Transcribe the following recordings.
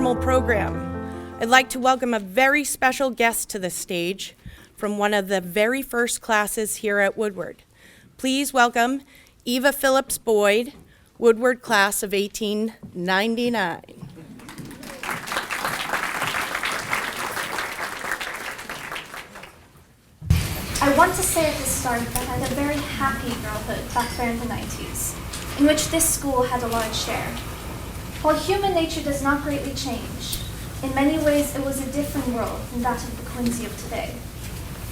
formal program, I'd like to welcome a very special guest to the stage from one of the very first classes here at Woodward. Please welcome Eva Phillips Boyd, Woodward class of 1899. I want to say at the start that I had a very happy girlhood back there in the 90s, in which this school had a large share. While human nature does not greatly change, in many ways it was a different world than that of the Quincy of today.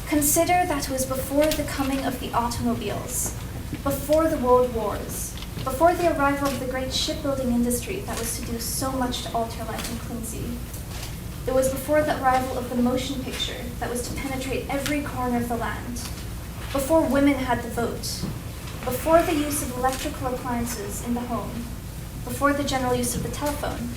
Consider that it was before the coming of the automobiles, before the world wars, before the arrival of the great shipbuilding industry that was to do so much to alter life in Quincy. It was before the arrival of the motion picture that was to penetrate every corner of the land, before women had the vote, before the use of electrical appliances in the home, before the general use of the telephone,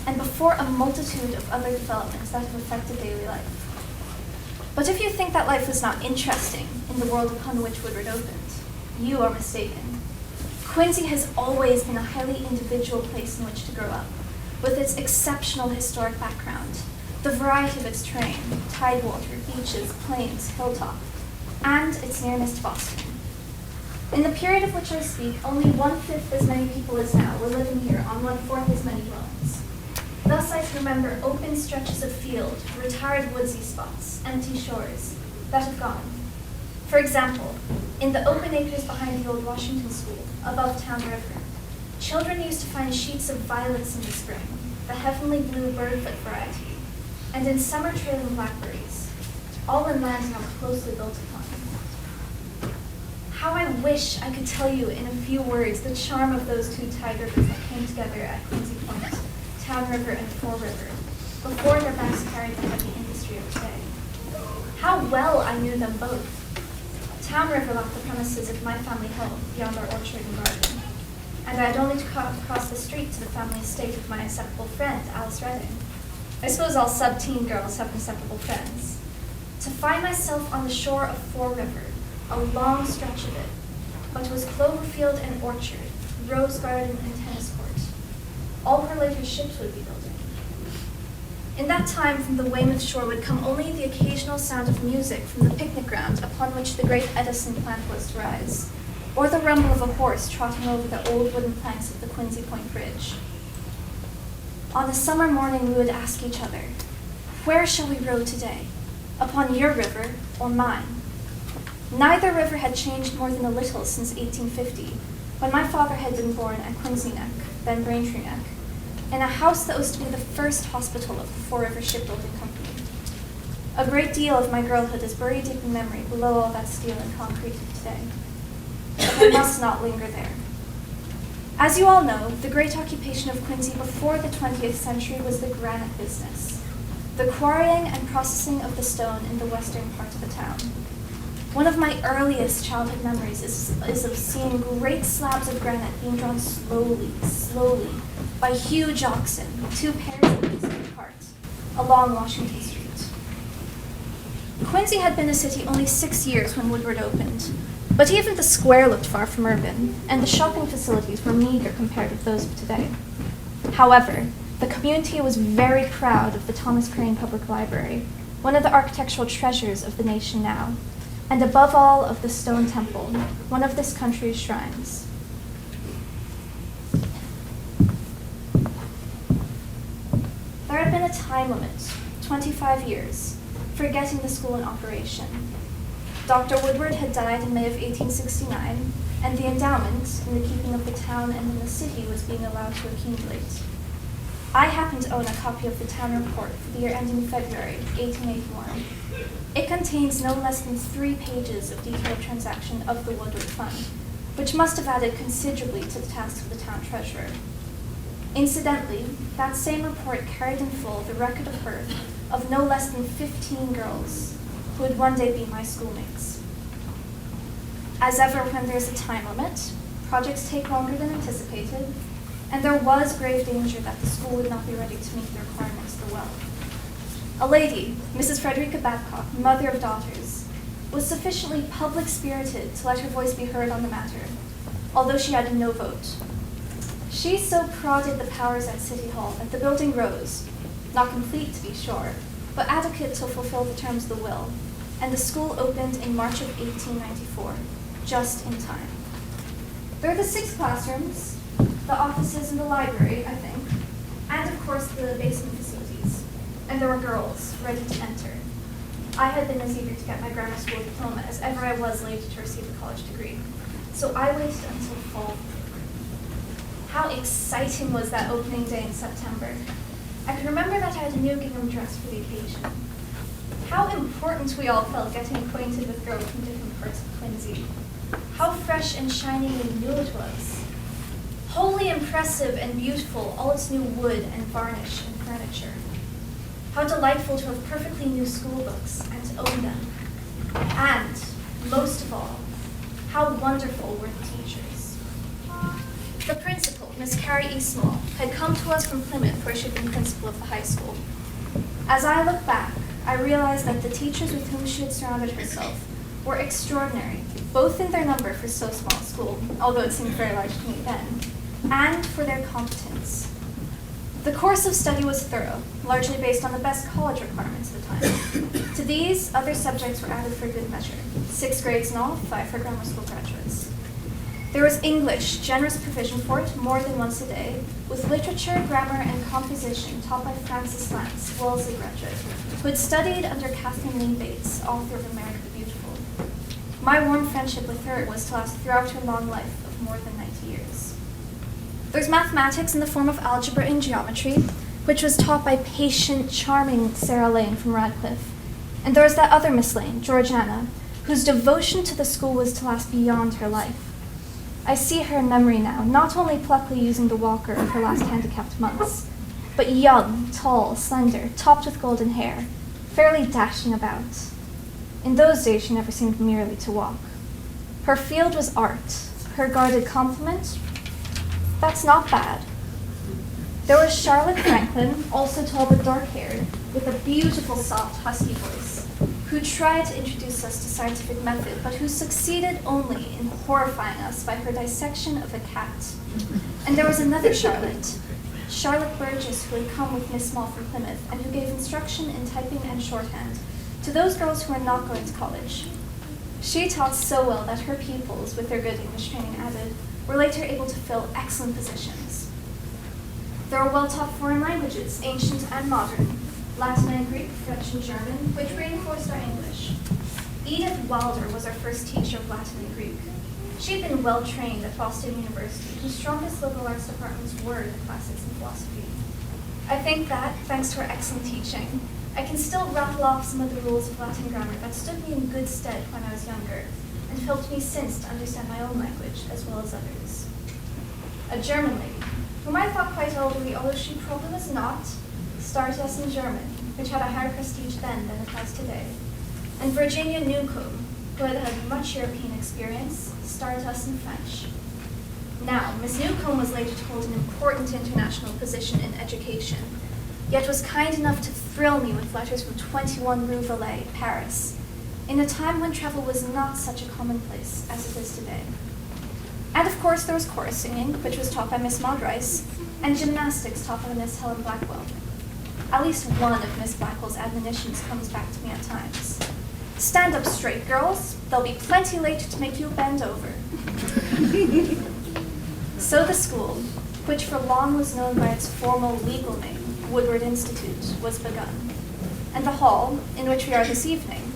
and before a multitude of other developments that have affected daily life. But if you think that life was not interesting in the world upon which Woodward opened, you are mistaken. Quincy has always been a highly individual place in which to grow up, with its exceptional historic background, the variety of its terrain, tidewater, beaches, plains, hilltop, and its nearness to Boston. In the period of which I speak, only 1/5 as many people as now were living here on 1/4 as many dwellings. Thus I can remember open stretches of field, retired woodsy spots, empty shores, that have gone. For example, in the open acres behind the old Washington School, above Town River, children used to find sheets of violets in the spring, the heavenly blue birdfoot variety, and in summer trailing blackberries, all in lands now closely built upon. How I wish I could tell you in a few words the charm of those two tide rivers that came together at Quincy Point, Town River and Fall River, before their banks carried the heavy industry of today. How well I knew them both. Town River left the premises of my family home beyond our orchard and garden, and I had only to cross the street to the family estate of my inseparable friend, Alice Redding. I suppose all sub-teen girls have inseparable friends. To find myself on the shore of Fall River, a long stretch of it, but it was clover field and orchard, rose garden and tennis court. All her later ships would be building. In that time, from the Weymouth shore would come only the occasional sound of music from the picnic ground upon which the great Edison plant was to rise, or the rumble of a horse trotting over the old wooden planks of the Quincy Point Bridge. On a summer morning, we would ask each other, "Where shall we row today? Upon your river or mine?" Neither river had changed more than a little since 1850, when my father had been born at Quincy Neck, then Braintree Neck, in a house that was to be the first hospital of the Fall River Shipbuilding Company. A great deal of my girlhood is buried deep in memory below all that steel and concrete of today. But I must not linger there. As you all know, the great occupation of Quincy before the 20th century was the granite business, the quarrying and processing of the stone in the western part of the town. One of my earliest childhood memories is of seeing great slabs of granite being drawn slowly, by huge oxen, 2 pairs of these in a cart, along Washington Street. Quincy had been a city only 6 years when Woodward opened, but even the square looked far from urban, and the shopping facilities were meager compared with those of today. However, the community was very proud of the Thomas Crane Public Library, one of the architectural treasures of the nation now, and above all of the Stone Temple, one of this country's shrines. There had been a time limit, 25 years, for getting the school in operation. Dr. Woodward had died in May of 1869, and the endowment, in the keeping of the town and in the city, was being allowed to accumulate. I happen to own a copy of the town report for the year ending February 1881. It contains no less than 3 pages of detailed transaction of the Woodward Fund, which must have added considerably to the task of the town treasurer. Incidentally, that same report carried in full the record of birth of no less than 15 girls who would one day be my schoolmates. As ever, when there's a time limit, projects take longer than anticipated, and there was grave danger that the school would not be ready to meet the requirements of the well. A lady, Mrs. Frederica Babcock, mother of daughters, was sufficiently public-spirited to let her voice be heard on the matter, although she had no vote. She so prodded the powers at City Hall that the building rose, Not complete, to be sure, but adequate to fulfill the terms of the will, and the school opened in March of 1894, just in time. There are the 6 classrooms, the offices and the library, I think, and of course the basement facilities. And there were girls ready to enter. I had been as eager to get my grammar school diploma as ever I was later to receive a college degree. So I waited until fall. How exciting was that opening day in September. I can remember that I had a new gingham dress for the occasion. How important we all felt getting acquainted with girls from different parts of Quincy. How fresh and shiny and new it was. Wholly impressive and beautiful, all its new wood and varnish and furniture. How delightful to have perfectly new school books and to own them. And, most of all, how wonderful were the teachers. The principal, Miss Carrie E. Small, had come to us from Plymouth, where she had been principal of the high school. As I look back, I realized that the teachers with whom she had surrounded herself were extraordinary, both in their number for so small a school, although it seemed very large to me then, and for their competence. The course of study was thorough, largely based on the best college requirements at the time. To these, other subjects were added for good measure, 6 grades in all, 5 for grammar school graduates. There was English, generous provision for it, more than once a day, with literature, grammar, and composition taught by Frances Lance, Wellesley graduate, who had studied under Kathleen Lee Bates, author of America the Beautiful. My warm friendship with her was to last throughout her long life of more than 90 years. There's mathematics in the form of algebra and geometry, which was taught by patient, charming Sarah Lane from Radcliffe. And there was that other Miss Lane, Georgiana, whose devotion to the school was to last beyond her life. I see her in memory now, not only pluckily using the walker of her last handicapped months, but young, tall, slender, topped with golden hair, fairly dashing about. In those days, she never seemed merely to walk. Her field was art. Her guarded compliment? That's not bad. There was Charlotte Franklin, also tall but dark-haired, with a beautiful, soft, husky voice, who tried to introduce us to scientific method, but who succeeded only in horrifying us by her dissection of a cat. And there was another Charlotte Burgess, who had come with Miss Small from Plymouth, and who gave instruction in typing and shorthand to those girls who were not going to college. She taught so well that her pupils, with their good English training added, were later able to fill excellent positions. There were well-taught foreign languages, ancient and modern, Latin and Greek, French and German, which reinforced our English. Edith Wilder was our first teacher of Latin and Greek. She had been well-trained at Boston University, whose strongest liberal arts departments were the classics and philosophy. I think that, thanks to her excellent teaching, I can still rattle off some of the rules of Latin grammar that stood me in good stead when I was younger, and helped me since to understand my own language as well as others. A German lady, whom I thought quite elderly, although she probably was not, started us in German, which had a higher prestige then than it has today. And Virginia Newcomb, who had had much European experience, started us in French. Now, Miss Newcomb was later to hold an important international position in education, yet was kind enough to thrill me with letters from 21 Rue Vallée, Paris, in a time when travel was not such a commonplace as it is today. And of course there was chorus singing, which was taught by Miss Maud Rice, and gymnastics taught by Miss Helen Blackwell. At least one of Miss Blackwell's admonitions comes back to me at times. Stand up straight, girls. There'll be plenty later to make you bend over. So the school, which for long was known by its formal legal name, Woodward Institute, was begun. And the hall, in which we are this evening,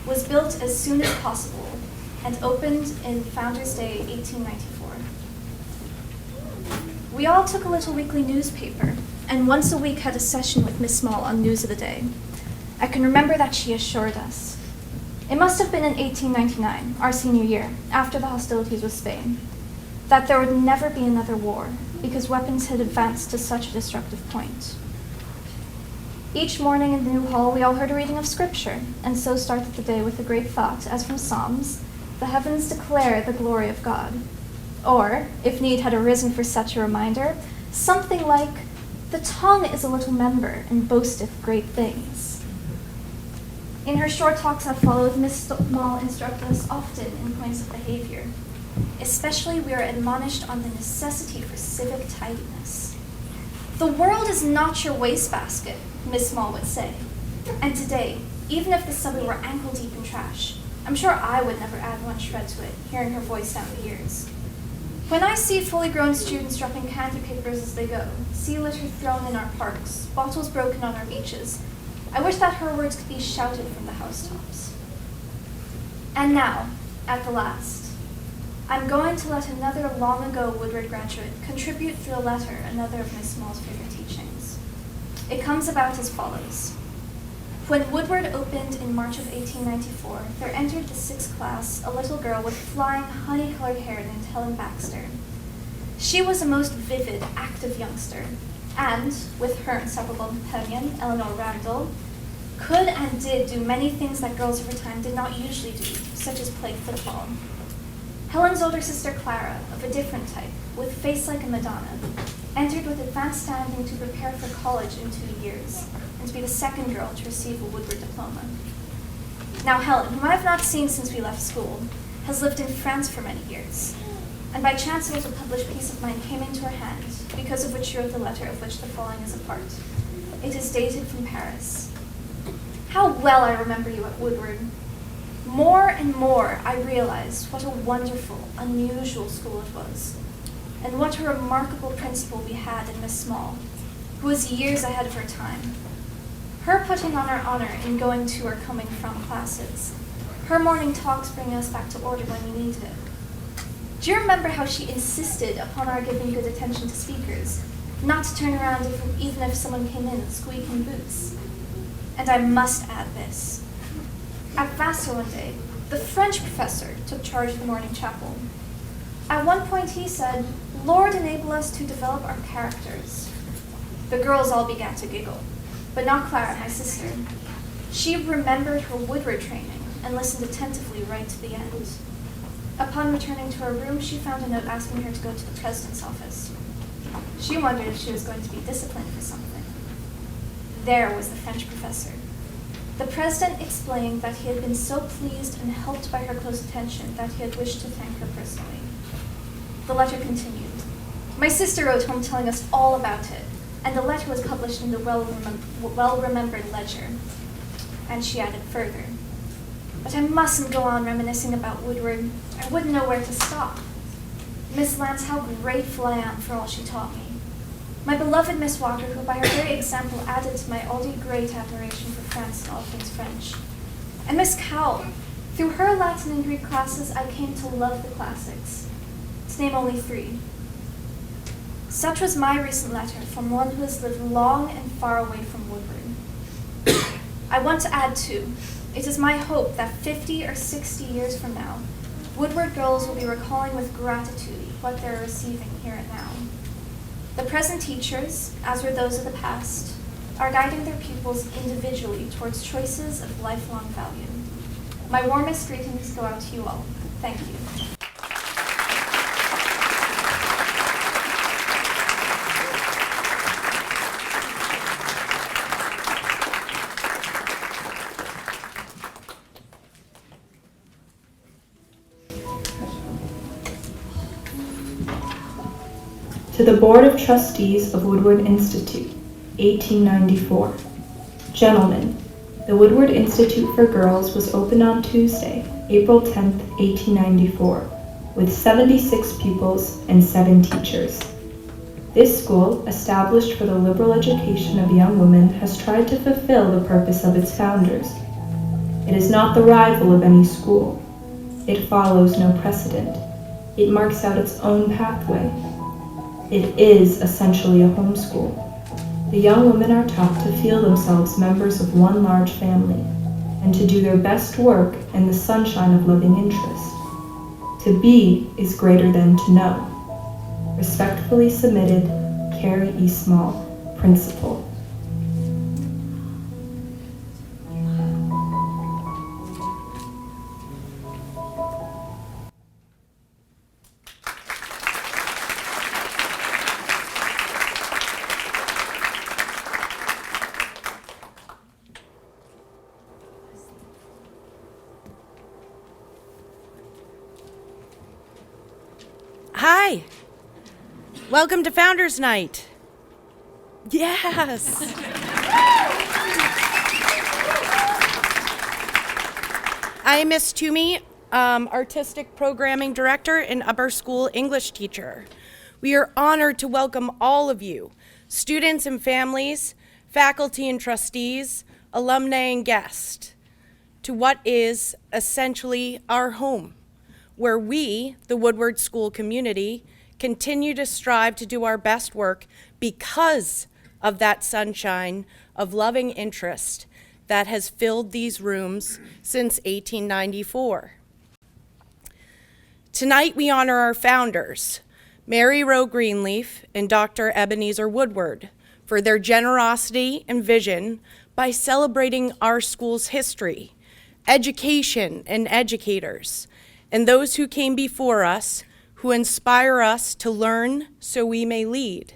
was built as soon as possible and opened in Founders' Day 1894. We all took a little weekly newspaper, and once a week had a session with Miss Small on news of the day. I can remember that she assured us. It must have been in 1899, our senior year, after the hostilities with Spain, that there would never be another war, because weapons had advanced to such a destructive point. Each morning in the new hall, we all heard a reading of Scripture, and so started the day with a great thought, as from Psalms, "The heavens declare the glory of God." Or, if need had arisen for such a reminder, something like, "The tongue is a little member, and boasteth great things." In her short talks that followed, Miss Small instructed us often in points of behavior. Especially, we are admonished on the necessity for civic tidiness. "The world is not your wastebasket," Miss Small would say. And today, even if the subway were ankle deep in trash, I'm sure I would never add one shred to it, hearing her voice down the years. When I see fully grown students dropping candy papers as they go, sea litter thrown in our parks, bottles broken on our beaches, I wish that her words could be shouted from the housetops. And now, at the last, I'm going to let another long-ago Woodward graduate contribute through a letter another of Miss Small's favorite teachings. It comes about as follows. When Woodward opened in March of 1894, there entered the 6th class a little girl with flying, honey-colored hair named Helen Baxter. She was a most vivid, active youngster, and, with her inseparable companion, Eleanor Randall, could and did do many things that girls of her time did not usually do, such as play football. Helen's older sister Clara, of a different type, with face like a Madonna, entered with advanced standing to prepare for college in 2 years, and to be the second girl to receive a Woodward diploma. Now Helen, whom I have not seen since we left school, has lived in France for many years, and by chance a little published piece of mine came into her hand, because of which she wrote the letter of which the following is a part. It is dated from Paris. How well I remember you at Woodward. More and more I realized what a wonderful, unusual school it was, and what a remarkable principal we had in Miss Small, who was years ahead of her time. Her putting on our honor in going to or coming from classes, her morning talks bringing us back to order when we needed it. Do you remember how she insisted upon our giving good attention to speakers, not to turn around even if someone came in with squeaking boots? And I must add this. At Vassar one day, the French professor took charge of the morning chapel. At one point he said, "Lord, enable us to develop our characters." The girls all began to giggle, but not Clara, my sister. She remembered her Woodward training and listened attentively right to the end. Upon returning to her room, she found a note asking her to go to the president's office. She wondered if she was going to be disciplined for something. There was the French professor. The president explained that he had been so pleased and helped by her close attention that he had wished to thank her personally. The letter continued. My sister wrote home telling us all about it, and the letter was published in the well-remembered ledger. And she added further, "But I mustn't go on reminiscing about Woodward. I wouldn't know where to stop. Miss Lance, how grateful I am for all she taught me. My beloved Miss Walker, who by her very example added to my already great admiration for France and all things French. And Miss Cowell, through her Latin and Greek classes, I came to love the classics. To name only 3. Such was my recent letter from one who has lived long and far away from Woodward. I want to add too, it is my hope that 50 or 60 years from now, Woodward girls will be recalling with gratitude what they're receiving here and now. The present teachers, as were those of the past, are guiding their pupils individually towards choices of lifelong value. My warmest greetings go out to you all. Thank you. To the Board of Trustees of Woodward Institute, 1894. Gentlemen, the Woodward Institute for Girls was opened on Tuesday, April 10, 1894, with 76 pupils and 7 teachers. This school, established for the liberal education of young women, has tried to fulfill the purpose of its founders. It is not the rival of any school. It follows no precedent. It marks out its own pathway. It is essentially a homeschool. The young women are taught to feel themselves members of one large family and to do their best work in the sunshine of loving interest. To be is greater than to know. Respectfully submitted, Carrie E. Small, Principal. Hi. Welcome to Founders Night. Yes. I am Miss Toomey, Artistic Programming Director and Upper School English teacher. We are honored to welcome all of you, students and families, faculty and trustees, alumni and guests, to what is essentially our home, where we, the Woodward School community, continue to strive to do our best work because of that sunshine of loving interest that has filled these rooms since 1894. Tonight we honor our founders, Mary Rowe Greenleaf and Dr. Ebenezer Woodward, for their generosity and vision by celebrating our school's history, education and educators, and those who came before us who inspire us to learn so we may lead.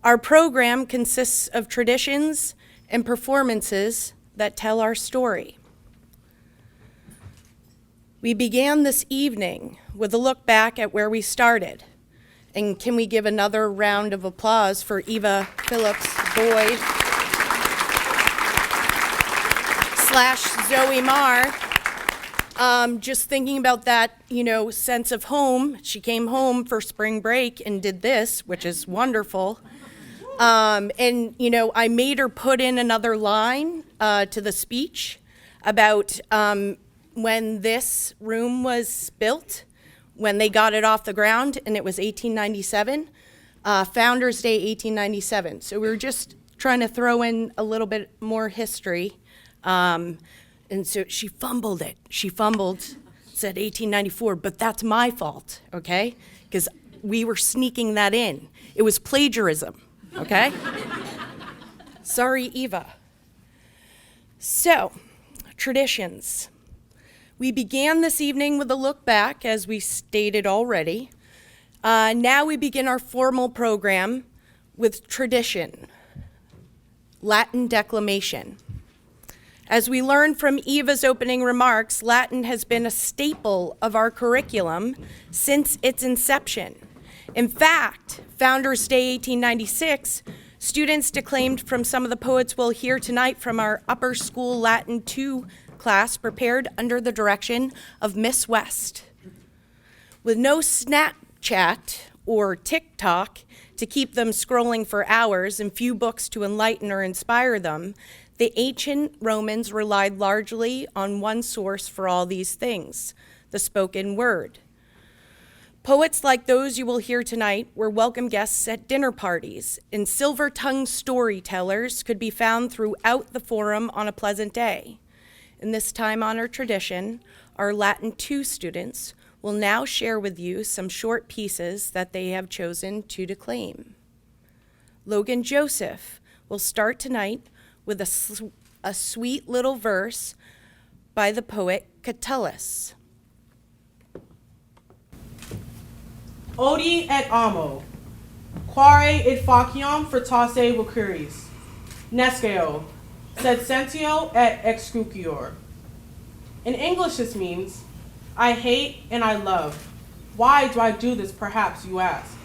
Our program consists of traditions and performances that tell our story. We began this evening with a look back at where we started. And can we give another round of applause for Eva Phillips Boyd / Zoe Marr. Just thinking about that, sense of home. She came home for spring break and did this, which is wonderful. I made her put in another line to the speech about when this room was built, when they got it off the ground, and it was 1897, Founders Day 1897. So we were just trying to throw in a little bit more history. And so she fumbled it. She fumbled, said 1894, but that's my fault, okay? Because we were sneaking that in. It was plagiarism. Okay? Sorry, Eva. So, traditions. We began this evening with a look back, as we stated already. Now we begin our formal program with tradition, Latin declamation. As we learned from Eva's opening remarks, Latin has been a staple of our curriculum since its inception. In fact, Founders Day 1896, students declaimed from some of the poets we'll hear tonight from our Upper School Latin 2 class prepared under the direction of Miss West. With no Snapchat or TikTok to keep them scrolling for hours and few books to enlighten or inspire them, the ancient Romans relied largely on one source for all these things, the spoken word. Poets like those you will hear tonight were welcome guests at dinner parties, and silver-tongued storytellers could be found throughout the forum on a pleasant day. In this time-honored tradition, our Latin 2 students will now share with you some short pieces that they have chosen to declaim. Logan Joseph will start tonight with a sweet little verse by the poet Catullus. Odi et amo, quare id faciam fortasse vocuris, nesceo, sed sentio et excrucior. In English this means, I hate and I love. Why do I do this, perhaps you ask?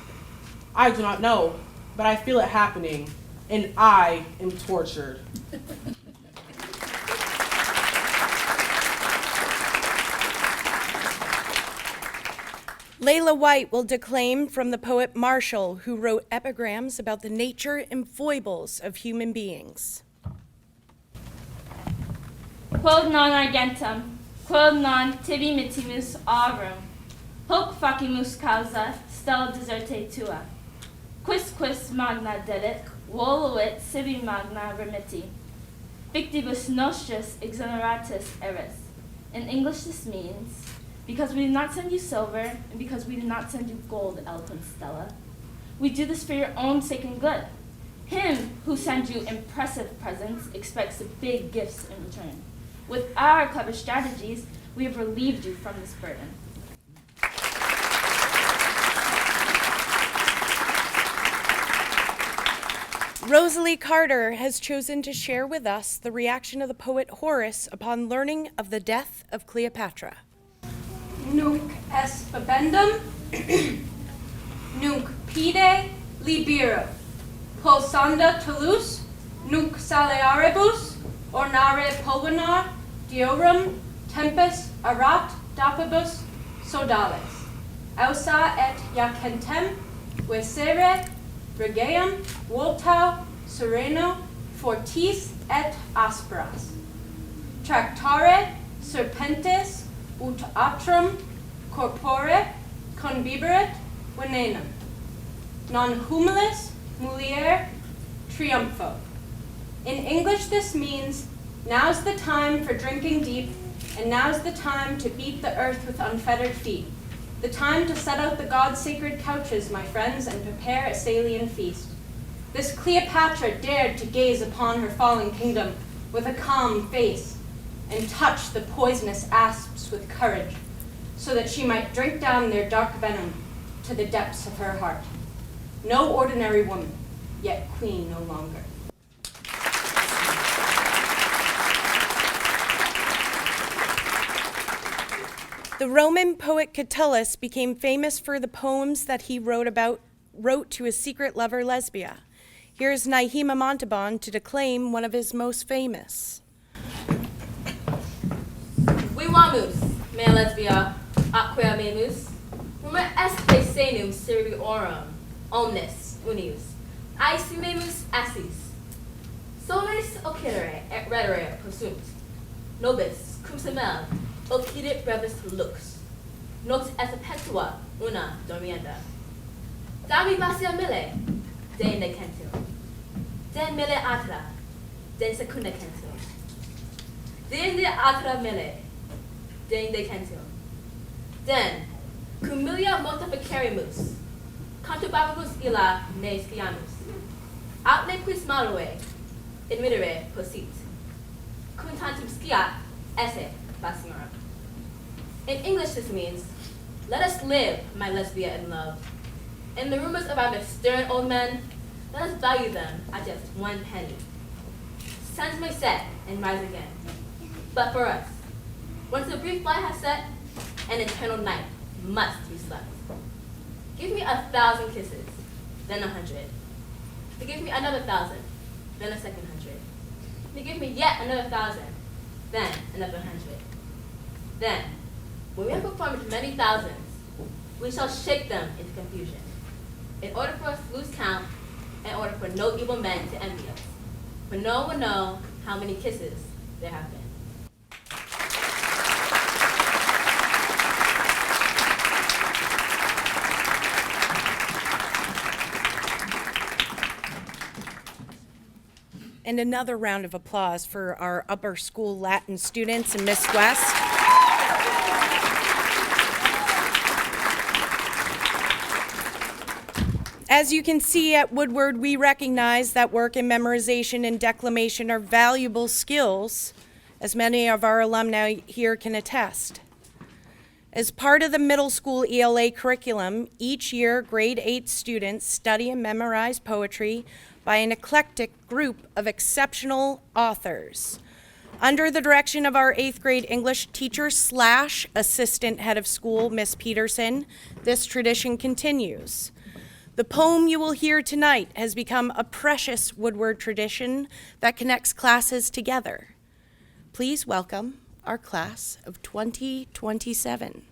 I do not know, but I feel it happening, and I am tortured. Layla White will declaim from the poet Marshall, who wrote epigrams about the nature and foibles of human beings. Quod non argentum, quod non tibi mittimus aurum, hoc facimus causa stella deserte tua. Quis magna dedit, voluit sibi magna remitti. Victibus nostris exoneratus eris. In English this means, because we did not send you silver, and because we did not send you gold, eloquent Stella, we do this for your own sake and good. Him who sends you impressive presents expects big gifts in return. With our clever strategies, we have relieved you from this burden. Rosalie Carter has chosen to share with us the reaction of the poet Horace upon learning of the death of Cleopatra. Nunc est bibendum, nunc pide libero, Pulsanda Toulouse, Nunc Salearebus, Ornare Pulvinar, Diorum, Tempus, Arat, Dapibus, Sodales. Ausa et Jacentem, Vesere, Regeum, Voltau, Sereno, Fortis et Asperas. Tractare, Serpentes, ut atrum, corpore, conbiberet, venenum. Non humilis, mulier, triumpho. In English, this means, now's the time for drinking deep, and now's the time to beat the earth with unfettered feet. The time to set out the God-sacred couches, my friends, and prepare a Salian feast. This Cleopatra dared to gaze upon her fallen kingdom with a calm face and touch the poisonous asps with courage, so that she might drink down their dark venom to the depths of her heart. No ordinary woman, yet queen no longer. The Roman poet Catullus became famous for the poems that he wrote to his secret lover Lesbia. Here's Naihima Montalban to declaim one of his most famous. Vivamus, mea lesbia, aquea memus, rumor est senum serviorum, omnes unius, aesimemus assis. Soles occidere et redere posunt, nobis cum semel, occidit brevis lux, nox est perpetua una dormienda. Dami basia mille, den decentur, den mille atra, den secunda centur, den de atra mille, den decentur, den cum millia multiplicarimus, contubabimus illa ne sciamus, aut nequis malue, admittere posit, cum tantum sciat esse basimorum. In English, this means, let us live, my Lesbia in love. In the rumors of our stern old men, let us value them at just 1 penny. Suns may set and rise again. But for us, once the brief light has set, an eternal night must be slept. Give me 1,000 kisses, then 100. To give me another 1,000, then a second 100. To give me yet another 1,000, then another 100. Then, when we have performed many thousands, we shall shake them into confusion, in order for us to lose count, in order for no evil men to envy us. For no one will know how many kisses there have been. And another round of applause for our upper school Latin students and Miss West. As you can see at Woodward, we recognize that work in memorization and declamation are valuable skills, as many of our alumni here can attest. As part of the middle school ELA curriculum, each year grade 8 students study and memorize poetry by an eclectic group of exceptional authors. Under the direction of our 8th grade English teacher / assistant head of school, Miss Peterson, this tradition continues. The poem you will hear tonight has become a precious Woodward tradition that connects classes together. Please welcome our class of 2027.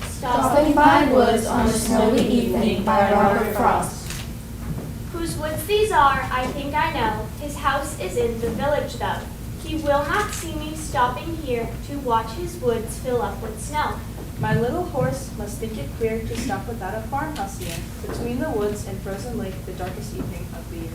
Stopping by Woods on a Snowy Evening by Robert Frost. Whose woods these are, I think I know. His house is in the village, though. He will not see me stopping here to watch his woods fill up with snow. My little horse must think it queer to stop without a farmhouse here, between the woods and frozen lake, the darkest evening of the year.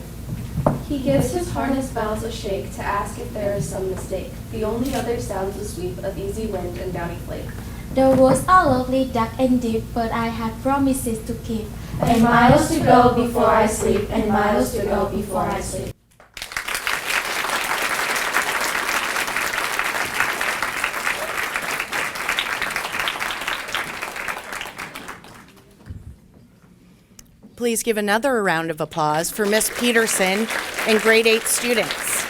He gives his harness bells a shake to ask if there is some mistake. The only other sounds the sweep of easy wind and downy flake. The woods are lovely, dark and deep, but I have promises to keep. And miles to go before I sleep, and miles to go before I sleep. Please give another round of applause for Miss Peterson and grade 8 students.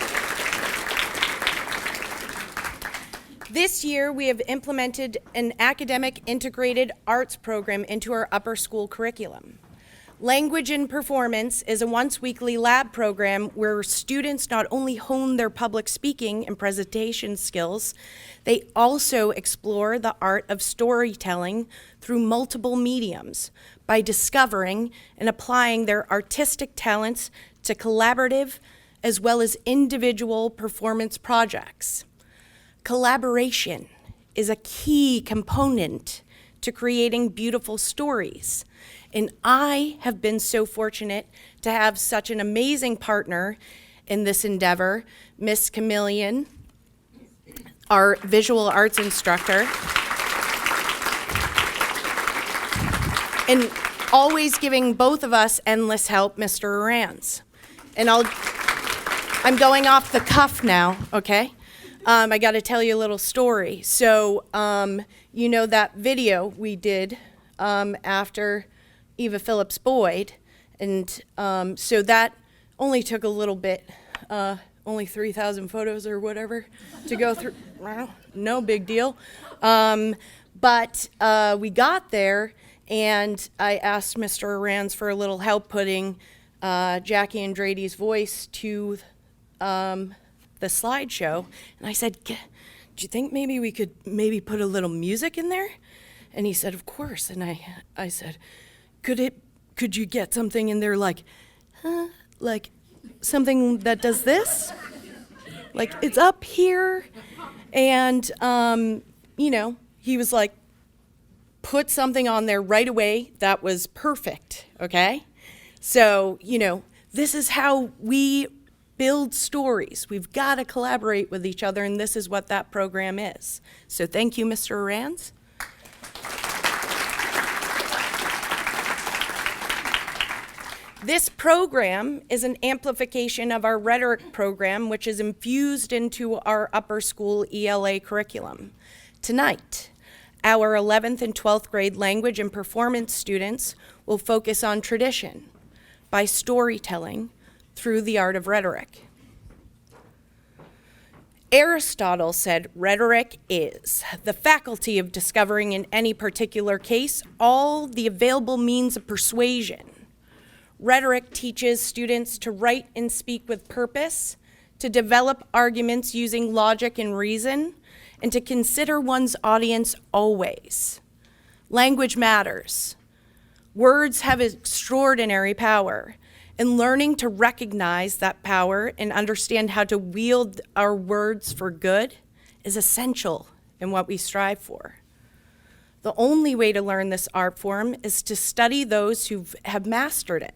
This year, we have implemented an academic integrated arts program into our upper school curriculum. Language and Performance is a once-weekly lab program where students not only hone their public speaking and presentation skills, they also explore the art of storytelling through multiple mediums by discovering and applying their artistic talents to collaborative as well as individual performance projects. Collaboration is a key component to creating beautiful stories. And I have been so fortunate to have such an amazing partner in this endeavor, Miss Chameleon, our visual arts instructor, and always giving both of us endless help, Mr. Arans. And I'm going off the cuff now, okay? I got to tell you a little story. So, you know that video we did after Eva Phillips Boyd, and so that only took a little bit, only 3,000 photos or whatever to go through. Well, no big deal. But we got there, and I asked Mr. Arans for a little help putting Jackie Andrade's voice to the slideshow, and I said, do you think maybe we could put a little music in there? And he said, of course. And I said, could you get something in there like something that does this? Like it's up here. And, you know, he was like, put something on there right away that was perfect, okay? So, you know, this is how we build stories. We've got to collaborate with each other, and this is what that program is. So thank you, Mr. Arans. This program is an amplification of our rhetoric program, which is infused into our upper school ELA curriculum. Tonight, our 11th and 12th grade language and performance students will focus on tradition by storytelling through the art of rhetoric. Aristotle said rhetoric is the faculty of discovering in any particular case all the available means of persuasion. Rhetoric teaches students to write and speak with purpose, to develop arguments using logic and reason, and to consider one's audience always. Language matters. Words have extraordinary power, and learning to recognize that power and understand how to wield our words for good is essential in what we strive for. The only way to learn this art form is to study those who have mastered it.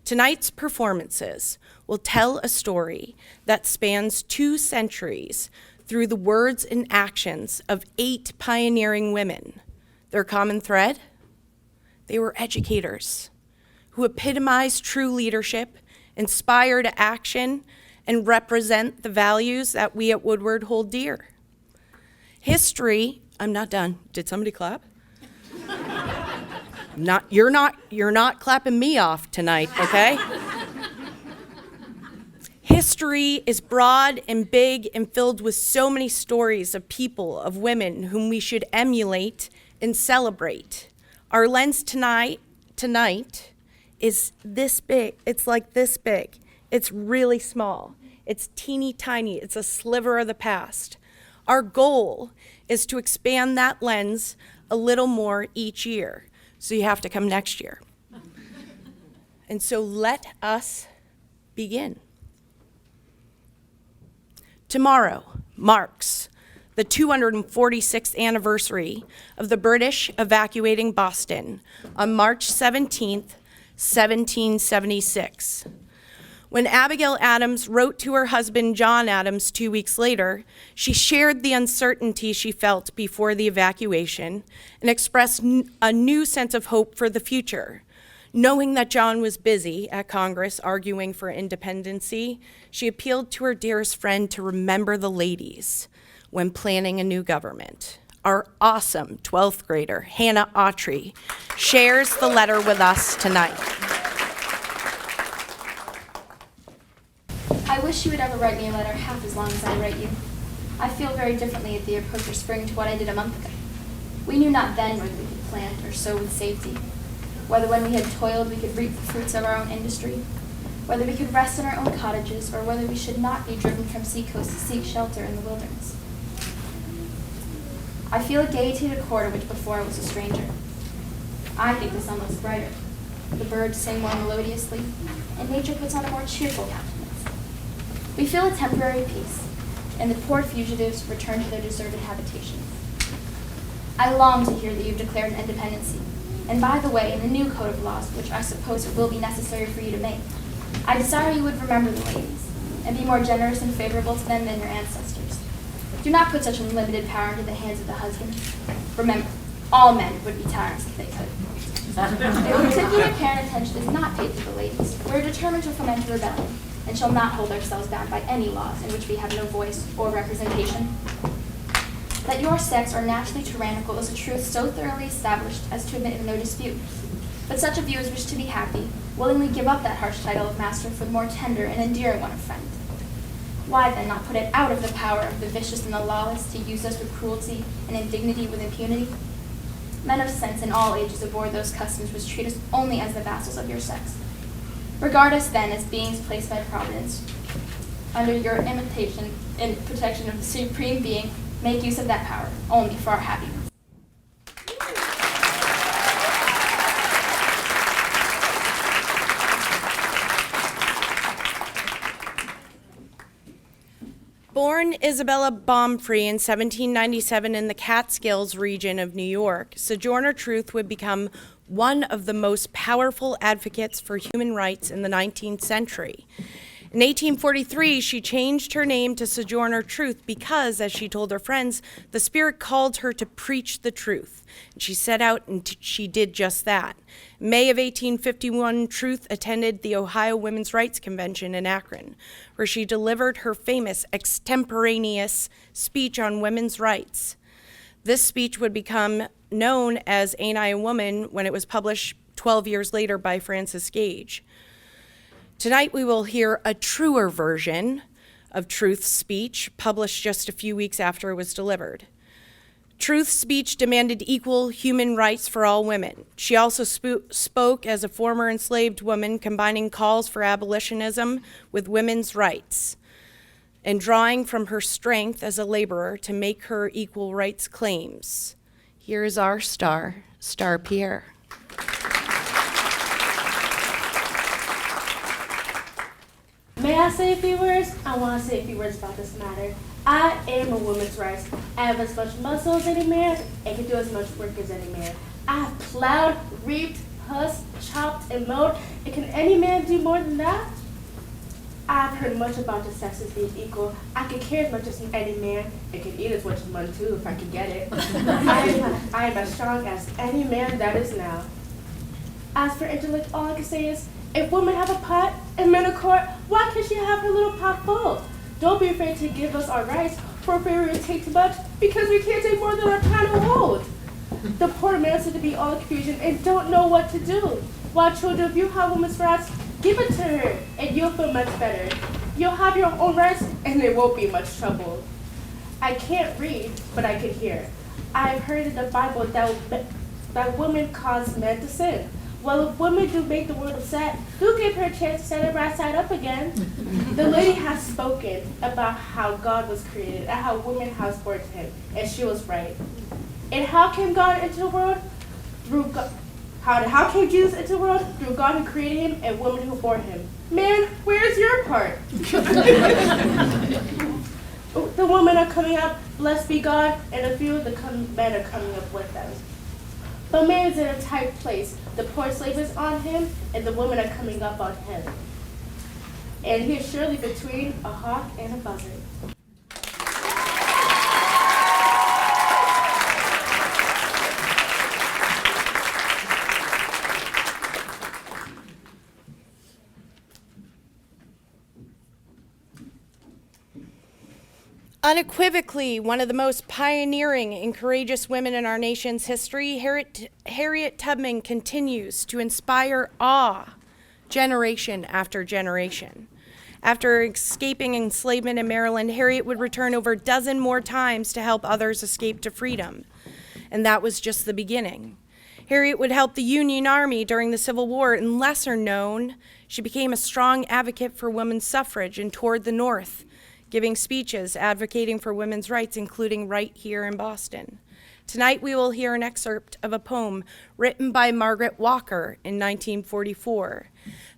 Tonight's performances will tell a story that spans 2 centuries through the words and actions of 8 pioneering women. Their common thread? They were educators who epitomize true leadership, inspire to action, and represent the values that we at Woodward hold dear. History, I'm not done. Did somebody clap? You're not clapping me off tonight, okay? History is broad and big and filled with so many stories of people, of women whom we should emulate and celebrate. Our lens tonight is this big. It's like this big. It's really small. It's teeny tiny. It's a sliver of the past. Our goal is to expand that lens a little more each year. So you have to come next year. And so let us begin. Tomorrow marks the 246th anniversary of the British evacuating Boston on March 17th, 1776. When Abigail Adams wrote to her husband, John Adams, 2 weeks later, she shared the uncertainty she felt before the evacuation and expressed a new sense of hope for the future. Knowing that John was busy at Congress arguing for independency, she appealed to her dearest friend to remember the ladies when planning a new government. Our awesome 12th grader, Hannah Autry, shares the letter with us tonight. I wish you would ever write me a letter half as long as I write you. I feel very differently at the approach of spring to what I did a month ago. We knew not then whether we could plant or sow with safety, whether when we had toiled we could reap the fruits of our own industry, whether we could rest in our own cottages, or whether we should not be driven from seacoast to seek shelter in the wilderness. I feel a gaiety at a quarter which before I was a stranger. I think the sun looks brighter, the birds sing more melodiously, and nature puts on a more cheerful countenance. We feel a temporary peace, and the poor fugitives return to their deserted habitations. I long to hear that you've declared an independency, and by the way, in the new code of laws, which I suppose it will be necessary for you to make, I desire you would remember the ladies, and be more generous and favorable to them than your ancestors. Do not put such unlimited power into the hands of the husband. Remember, all men would be tyrants if they could. Particular care and attention is not paid to the ladies. We are determined to foment a rebellion, and shall not hold ourselves bound by any laws in which we have no voice or representation. That your sex are naturally tyrannical is a truth so thoroughly established as to admit of no dispute. But such of you as wish to be happy willingly give up that harsh title of master for the more tender and endearing one of friend. Why then not put it out of the power of the vicious and the lawless to use us with cruelty and indignity with impunity? Men of sense in all ages abhor those customs which treat us only as the vassals of your sex. Regard us then as beings placed by Providence under your imitation and protection of the Supreme Being. Make use of that power only for our happiness. Born Isabella Baumfree in 1797 in the Catskills region of New York, Sojourner Truth would become one of the most powerful advocates for human rights in the 19th century. In 1843, she changed her name to Sojourner Truth because, as she told her friends, the Spirit called her to preach the truth. And she set out and she did just that. In May of 1851, Truth attended the Ohio Women's Rights Convention in Akron, where she delivered her famous extemporaneous speech on women's rights. This speech would become known as Ain't I a Woman when it was published 12 years later by Frances Gage. Tonight we will hear a truer version of Truth's speech, published just a few weeks after it was delivered. Truth's speech demanded equal human rights for all women. She also spoke as a former enslaved woman, combining calls for abolitionism with women's rights, and drawing from her strength as a laborer to make her equal rights claims. Here is our star, Star Pierre. May I say a few words? I want to say a few words about this matter. I am a woman's rights. I have as much muscle as any man and can do as much work as any man. I have plowed, reaped, husked, chopped, and mowed. And can any man do more than that? I've heard much about the sexes being equal. I can care as much as any man and can eat as much as one too if I can get it. I am as strong as any man that is now. As for intellect, all I can say is, if women have a pot and men a quart, why can't she have her little pot full? Don't be afraid to give us our rights, for if we were to take too much, because we can't take more than our pan will hold. The poor man seems to be all confusion and don't know what to do. Why, children, if you have women's rights, give it to her, and you'll feel much better. You'll have your own rights, and there won't be much trouble. I can't read, but I can hear. I've heard in the Bible that women cause men to sin. Well, if women do make the world upset, do give her a chance to set it right side up again. The lady has spoken about how God was created and how women has birthed him, and she was right. And how came God into the world? Through God. How came Jesus into the world? Through God who created him and women who bore him. Man, where's your part? The women are coming up, blessed be God, and a few of the men are coming up with them. But man is in a tight place. The poor slave is on him, and the women are coming up on him. And he is surely between a hawk and a buzzard. Unequivocally, one of the most pioneering and courageous women in our nation's history, Harriet Tubman continues to inspire awe generation after generation. After escaping enslavement in Maryland, Harriet would return over a dozen more times to help others escape to freedom. And that was just the beginning. Harriet would help the Union Army during the Civil War, and lesser known, she became a strong advocate for women's suffrage and toured the North, giving speeches advocating for women's rights, including right here in Boston. Tonight we will hear an excerpt of a poem written by Margaret Walker in 1944.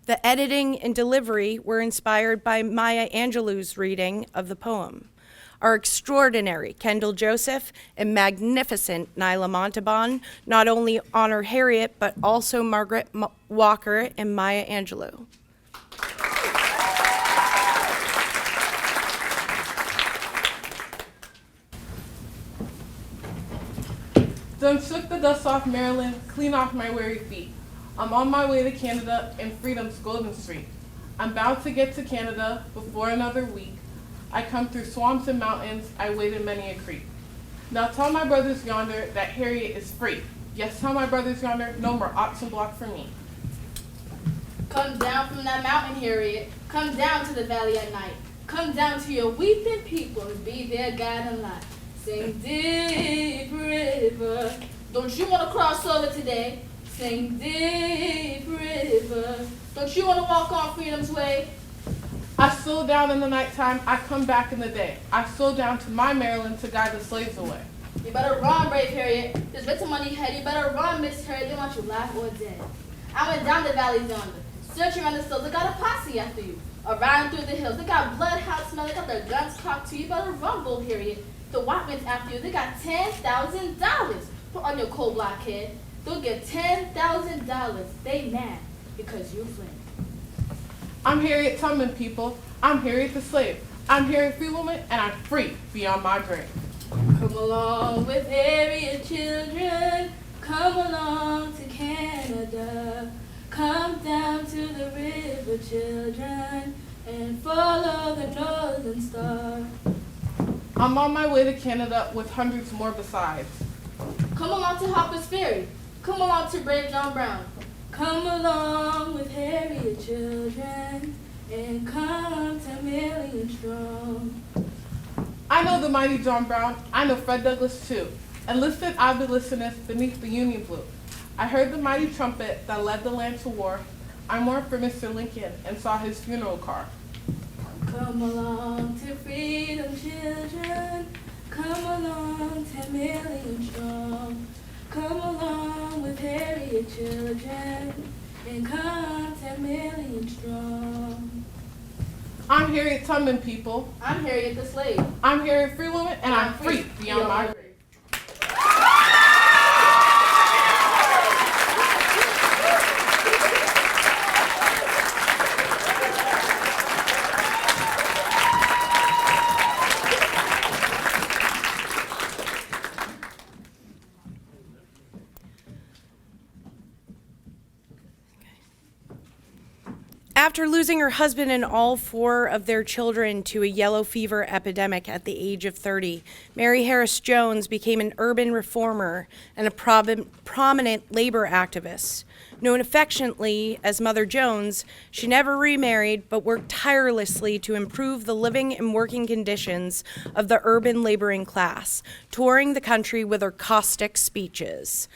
The editing and delivery were inspired by Maya Angelou's reading of the poem. Our extraordinary Kendall Joseph and magnificent Nyla Montalban not only honor Harriet, but also Margaret Walker and Maya Angelou. Done shook the dust off Maryland, clean off my weary feet. I'm on my way to Canada and freedom's golden street. I'm bound to get to Canada before another week. I come through swamps and mountains, I waded many a creek. Now tell my brothers yonder that Harriet is free. Yes, tell my brothers yonder, no more oxen block for me. Come down from that mountain, Harriet. Come down to the valley at night. Come down to your weeping people and be their guide and light. Sing deep river. Don't you want to cross over today? Sing deep river. Don't you want to walk on freedom's way? I slow down in the nighttime, I come back in the day. I slow down to my Maryland to guide the slaves away. You better run, brave Harriet. There's bits of money ahead. You better run, Miss Harriet. They want you alive or dead. I went down the valleys yonder, searching around the hills. They got a posse after you, around through the hills. They got bloodhound smell. They got their guns cocked to you. You better run, Bull Harriet. The white men's after you. They got $10,000. Put on your cold black head. They'll get $10,000. They mad because you fled. I'm Harriet Tubman, people. I'm Harriet the slave. I'm Harriet free woman, and I'm free beyond my grave. Come along with Harriet, children. Come along to Canada. Come down to the river, children, and follow the Northern Star. I'm on my way to Canada with hundreds more besides. Come along to Harper's Ferry. Come along to brave John Brown. Come along with Harriet, children, and come to Million Strong. I know the mighty John Brown. I know Fred Douglass too. Enlisted abolitionists beneath the Union blue. I heard the mighty trumpet that led the land to war. I mourned for Mr. Lincoln and saw his funeral car. Come along to freedom, children. Come along to Million Strong. Come along with Harriet, children, and come to Million Strong. I'm Harriet Tubman, people. I'm Harriet the slave. I'm Harriet free woman, and I'm free beyond my grave. After losing her husband and all 4 of their children to a yellow fever epidemic at the age of 30, Mary Harris Jones became an urban reformer and a prominent labor activist. Known affectionately as Mother Jones, she never remarried but worked tirelessly to improve the living and working conditions of the urban laboring class, touring the country with her caustic speeches.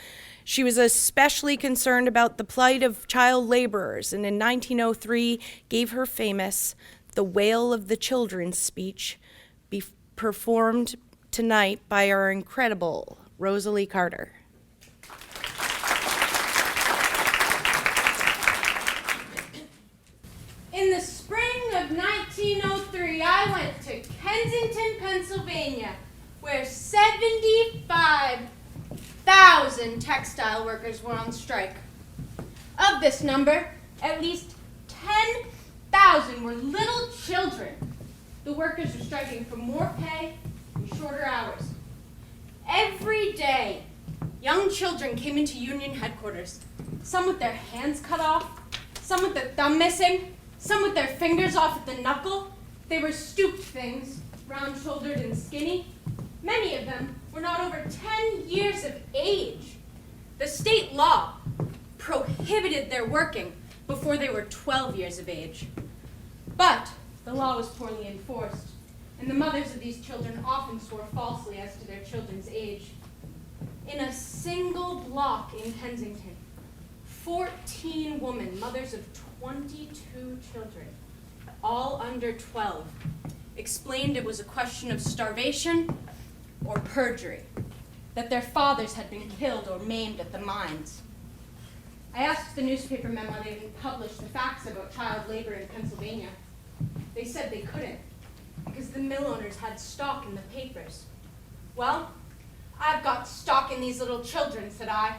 She was especially concerned about the plight of child laborers, and in 1903 gave her famous The Wail of the Children speech, performed tonight by our incredible Rosalie Carter. In the spring of 1903, I went to Kensington, Pennsylvania, where 75,000 textile workers were on strike. Of this number, at least 10,000 were little children. The workers were striking for more pay and shorter hours. Every day, young children came into Union headquarters, some with their hands cut off, some with their thumb missing, some with their fingers off at the knuckle. They were stooped things, round-shouldered and skinny. Many of them were not over 10 years of age. The state law prohibited their working before they were 12 years of age. But The law was poorly enforced, and the mothers of these children often swore falsely as to their children's age. In a single block in Kensington, 14 women, mothers of 22 children, all under 12, explained it was a question of starvation or perjury, that their fathers had been killed or maimed at the mines. I asked the newspaper men why they didn't publish the facts about child labor in Pennsylvania. They said they couldn't, because the mill owners had stock in the papers. Well, I've got stock in these little children, said I,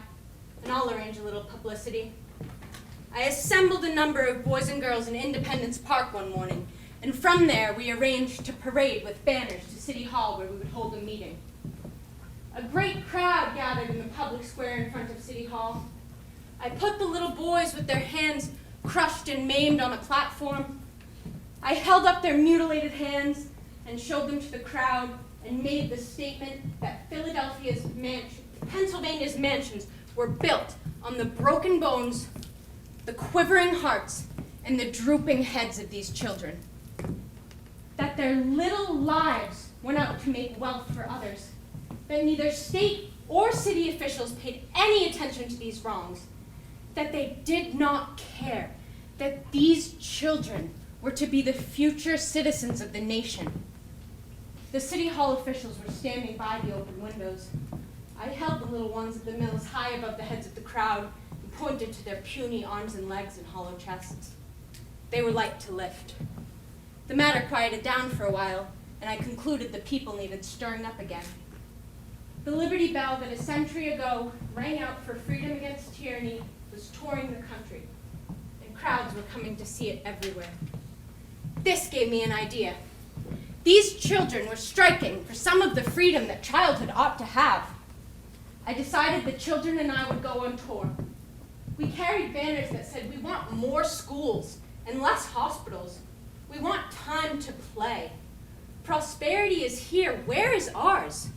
and I'll arrange a little publicity. I assembled a number of boys and girls in Independence Park one morning, and from there we arranged to parade with banners to City Hall where we would hold a meeting. A great crowd gathered in the public square in front of City Hall. I put the little boys with their hands crushed and maimed on a platform. I held up their mutilated hands and showed them to the crowd and made the statement that Pennsylvania's mansions were built on the broken bones, the quivering hearts, and the drooping heads of these children. That their little lives went out to make wealth for others. That neither state or city officials paid any attention to these wrongs. That they did not care. That these children were to be the future citizens of the nation. The City Hall officials were standing by the open windows. I held the little ones of the mills high above the heads of the crowd and pointed to their puny arms and legs and hollow chests. They were light to lift. The matter quieted down for a while, and I concluded the people needed stirring up again. The Liberty Bell that a century ago rang out for freedom against tyranny was touring the country, and crowds were coming to see it everywhere. This gave me an idea. These children were striking for some of the freedom that childhood ought to have. I decided the children and I would go on tour. We carried banners that said, "We want more schools and less hospitals. We want time to play. Prosperity is here. Where is ours?"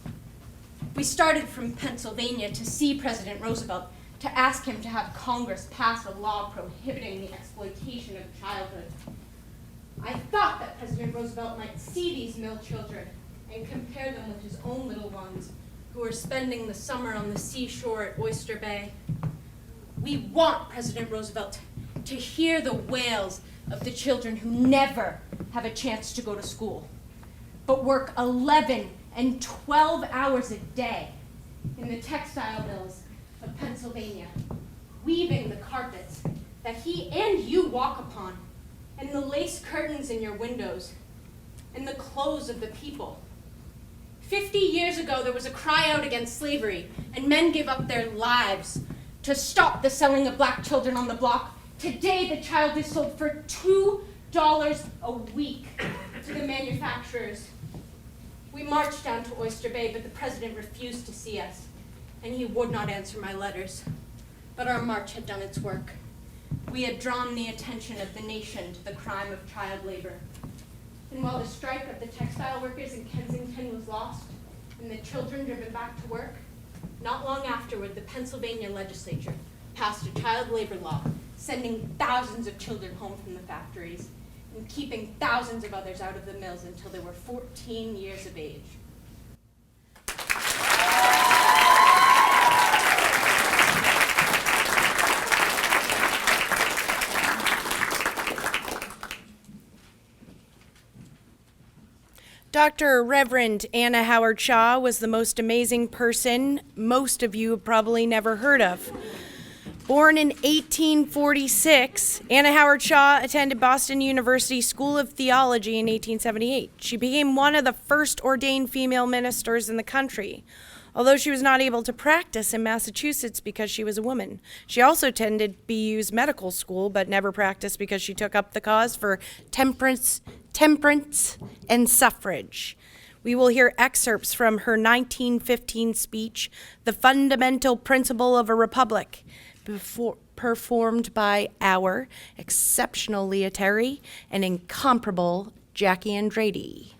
We started from Pennsylvania to see President Roosevelt to ask him to have Congress pass a law prohibiting the exploitation of childhood. I thought that President Roosevelt might see these mill children and compare them with his own little ones who are spending the summer on the seashore at Oyster Bay. We want President Roosevelt to hear the wails of the children who never have a chance to go to school, but work 11 and 12 hours a day in the textile mills of Pennsylvania, weaving the carpets that he and you walk upon, and the lace curtains in your windows, and the clothes of the people. 50 years ago, there was a cry out against slavery, and men gave up their lives to stop the selling of black children on the block. Today, the child is sold for $2 a week to the manufacturers. We marched down to Oyster Bay, but the president refused to see us, and he would not answer my letters. But our march had done its work. We had drawn the attention of the nation to the crime of child labor. And while the strike of the textile workers in Kensington was lost, and the children driven back to work, not long afterward, the Pennsylvania legislature passed a child labor law, sending thousands of children home from the factories and keeping thousands of others out of the mills until they were 14 years of age. Dr. Reverend Anna Howard Shaw was the most amazing person most of you have probably never heard of. Born in 1846, Anna Howard Shaw attended Boston University School of Theology in 1878. She became one of the first ordained female ministers in the country, although she was not able to practice in Massachusetts because she was a woman. She also attended BU's medical school, but never practiced because she took up the cause for temperance and suffrage. We will hear excerpts from her 1915 speech, The Fundamental Principle of a Republic, performed by our exceptional Leah Terry and incomparable Jackie Andrade.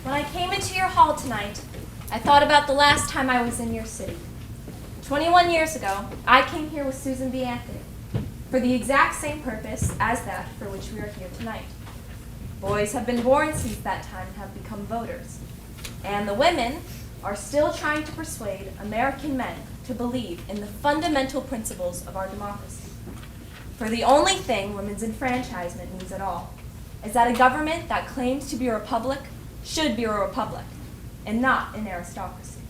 When I came into your hall tonight, I thought about the last time I was in your city. 21 years ago, I came here with Susan B. Anthony. for the exact same purpose as that for which we are here tonight. Boys have been born since that time and have become voters. And the women are still trying to persuade American men to believe in the fundamental principles of our democracy. For the only thing women's enfranchisement means at all is that a government that claims to be a republic should be a republic and not an aristocracy.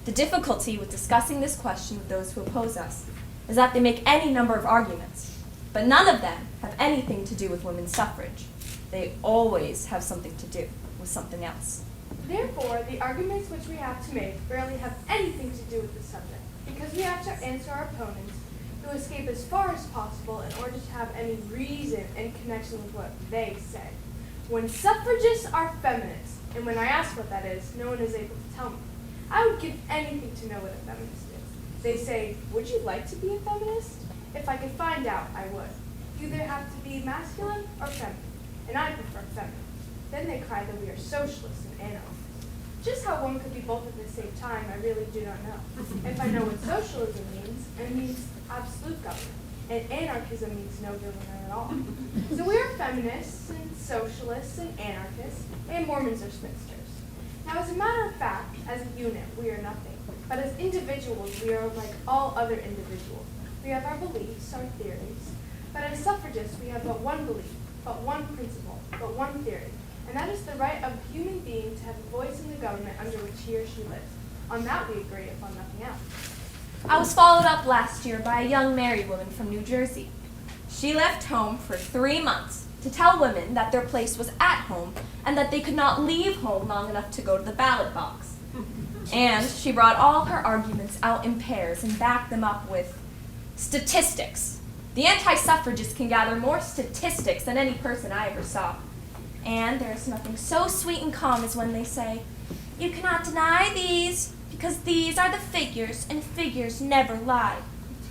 The difficulty with discussing this question with those who oppose us is that they make any number of arguments, but none of them have anything to do with women's suffrage. They always have something to do with something else. Therefore, the arguments which we have to make barely have anything to do with the subject, because we have to answer our opponents who escape as far as possible in order to have any reason in connection with what they say. When suffragists are feminists, and when I ask what that is, no one is able to tell me. I would give anything to know what a feminist is. They say, would you like to be a feminist? If I could find out, I would. You either have to be masculine or feminine, and I prefer feminine. Then they cry that we are socialists and anarchists. Just how one could be both at the same time, I really do not know. If I know what socialism means, it means absolute government, and anarchism means no government at all. So we are feminists and socialists and anarchists, and Mormons are spinsters. Now, as a matter of fact, as a unit, we are nothing. But as individuals, we are like all other individuals. We have our beliefs, our theories. But as suffragists, we have but one belief, but one principle, but one theory. And that is the right of a human being to have a voice in the government under which he or she lives. On that we agree, upon nothing else. I was followed up last year by a young married woman from New Jersey. She left home for 3 months to tell women that their place was at home and that they could not leave home long enough to go to the ballot box. And she brought all her arguments out in pairs and backed them up with statistics. The anti-suffragists can gather more statistics than any person I ever saw. And there's nothing so sweet and calm as when they say, you cannot deny these, because these are the figures, and figures never lie.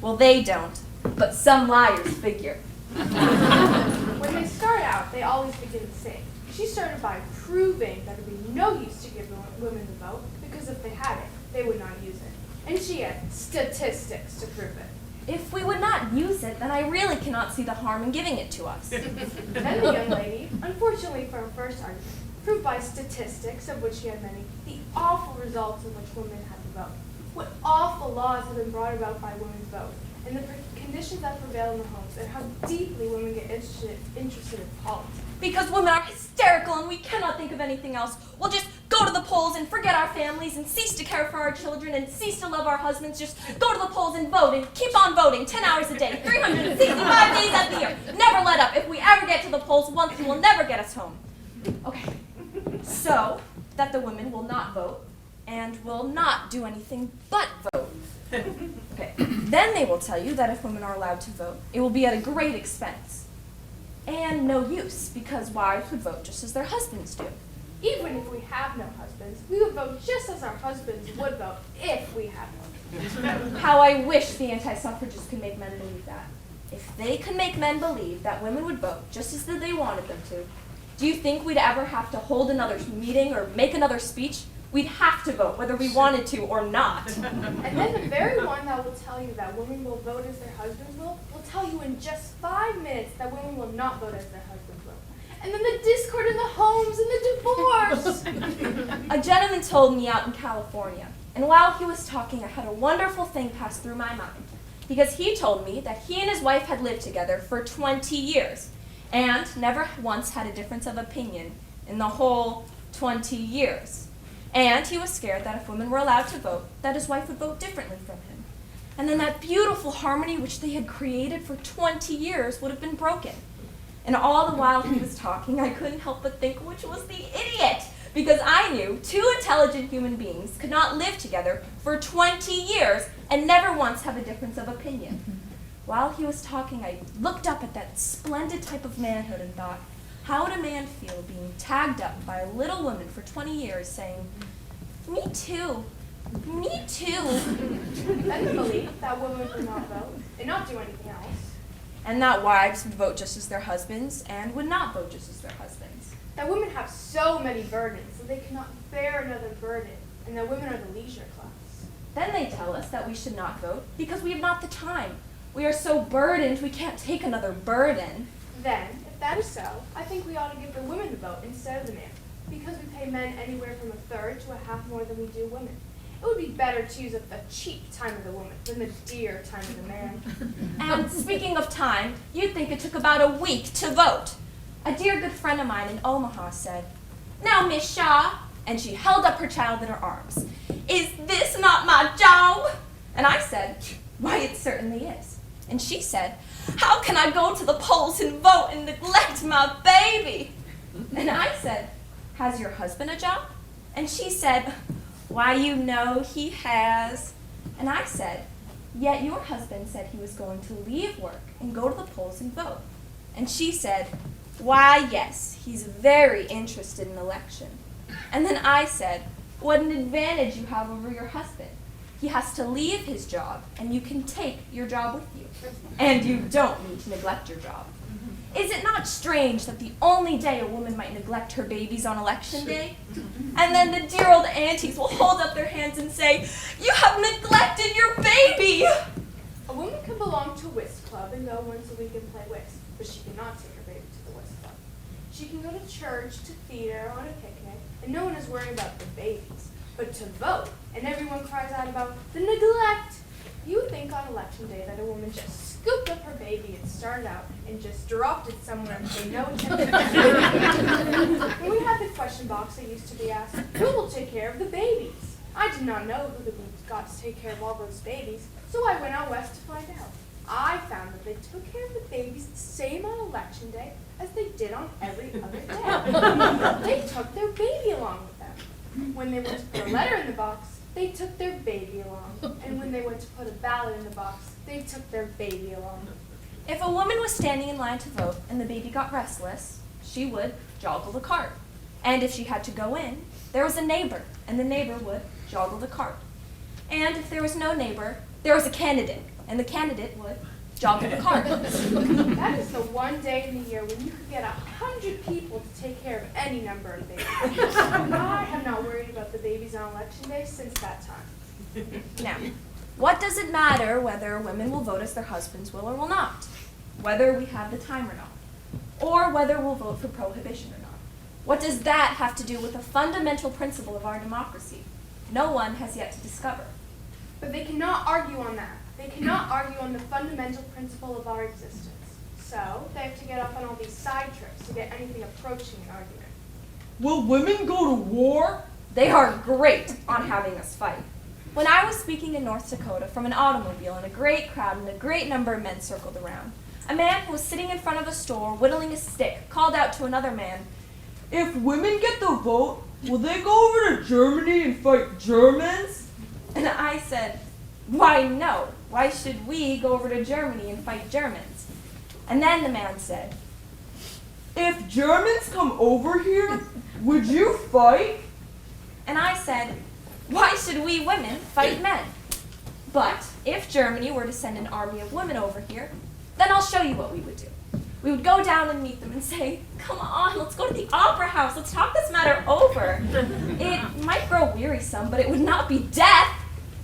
Well, they don't, but some liars figure. When they start out, they always begin the same. She started by proving that it would be no use to give women the vote, because if they had it, they would not use it. And she had statistics to prove it. If we would not use it, then I really cannot see the harm in giving it to us. Then the young lady, unfortunately for her first argument, proved by statistics, of which she had many, the awful results in which women had to vote. What awful laws have been brought about by women's vote, and the conditions that prevail in the homes, and how deeply women get interested in politics. Because women are hysterical and we cannot think of anything else. We'll just go to the polls and forget our families and cease to care for our children and cease to love our husbands. Just go to the polls and vote and keep on voting 10 hours a day, 365 days out of the year. Never let up. If we ever get to the polls once, you will never get us home. Okay, so that the women will not vote and will not do anything but vote. Okay, then they will tell you that if women are allowed to vote, it will be at a great expense. And no use, because wives would vote just as their husbands do. Even if we have no husbands, we would vote just as our husbands would vote if we had one. How I wish the anti-suffragists could make men believe that. If they could make men believe that women would vote just as they wanted them to, do you think we'd ever have to hold another meeting or make another speech? We'd have to vote, whether we wanted to or not. And then the very one that will tell you that women will vote as their husbands will tell you in just 5 minutes that women will not vote as their husbands will. And then the discord in the homes and the divorce. A gentleman told me out in California, and while he was talking, I had a wonderful thing pass through my mind, because he told me that he and his wife had lived together for 20 years, and never once had a difference of opinion in the whole 20 years. And he was scared that if women were allowed to vote, that his wife would vote differently from him. And then that beautiful harmony which they had created for 20 years would have been broken. And all the while he was talking, I couldn't help but think which was the idiot, because I knew 2 intelligent human beings could not live together for 20 years and never once have a difference of opinion. While he was talking, I looked up at that splendid type of manhood and thought, how would a man feel being tagged up by a little woman for 20 years saying, me too, me too. Then the belief that women would not vote and not do anything else. And that wives would vote just as their husbands and would not vote just as their husbands. That women have so many burdens that they cannot bear another burden, and that women are the leisure class. Then they tell us that we should not vote because we have not the time, We are so burdened we can't take another burden. Then, if that is so, I think we ought to give the women the vote instead of the man, because we pay men anywhere from a third to a half more than we do women. It would be better to use up the cheap time of the woman than the dear time of the man. And speaking of time, you'd think it took about a week to vote. A dear good friend of mine in Omaha said, "Now, Miss Shaw," and she held up her child in her arms, "is this not my job?" And I said, "Why, it certainly is." And she said, "How can I go to the polls and vote and neglect my baby?" And I said, "Has your husband a job?" And she said, "Why, you know he has." And I said, "Yet your husband said he was going to leave work and go to the polls and vote." And she said, "Why, yes, he's very interested in election." And then I said, "What an advantage you have over your husband. He has to leave his job, and you can take your job with you. And you don't need to neglect your job. Is it not strange that the only day a woman might neglect her babies on election day? And then the dear old aunties will hold up their hands and say, 'You have neglected your baby!'" A woman can belong to a whist club and go once a week and play whist, but she cannot take her baby to the whist club. She can go to church, to theater, on a picnic, and no one is worrying about the babies. But to vote, and everyone cries out about the neglect. You would think on election day that a woman just scooped up her baby and started out and just dropped it somewhere and paid no attention. When we had the question box, it used to be asked, "Who will take care of the babies?" I did not know who got to take care of all those babies, so I went out west to find out. I found that they took care of the babies the same on election day as they did on every other day. They took their baby along with them. When they went to put a letter in the box, they took their baby along. And when they went to put a ballot in the box, they took their baby along. If a woman was standing in line to vote and the baby got restless, she would joggle the cart. And if she had to go in, there was a neighbor, and the neighbor would joggle the cart. And if there was no neighbor, there was a candidate, and the candidate would joggle the cart. That is the one day in the year when you could get 100 people to take care of any number of babies. I have not worried about the babies on election day since that time. Now, what does it matter whether women will vote as their husbands will or will not? Whether we have the time or not? Or whether we'll vote for prohibition or not? What does that have to do with the fundamental principle of our democracy? No one has yet to discover. But they cannot argue on that. They cannot argue on the fundamental principle of our existence. So they have to get off on all these side trips to get anything approaching an argument. Will women go to war? They are great on having us fight. When I was speaking in North Dakota from an automobile and a great crowd and a great number of men circled around, a man who was sitting in front of a store whittling a stick called out to another man, "If women get the vote, will they go over to Germany and fight Germans?" And I said, "Why, no. Why should we go over to Germany and fight Germans?" And then the man said, "If Germans come over here, would you fight?" And I said, "Why should we women fight men? But if Germany were to send an army of women over here, then I'll show you what we would do. We would go down and meet them and say, 'Come on, let's go to the opera house. Let's talk this matter over.' It might grow wearisome, but it would not be death.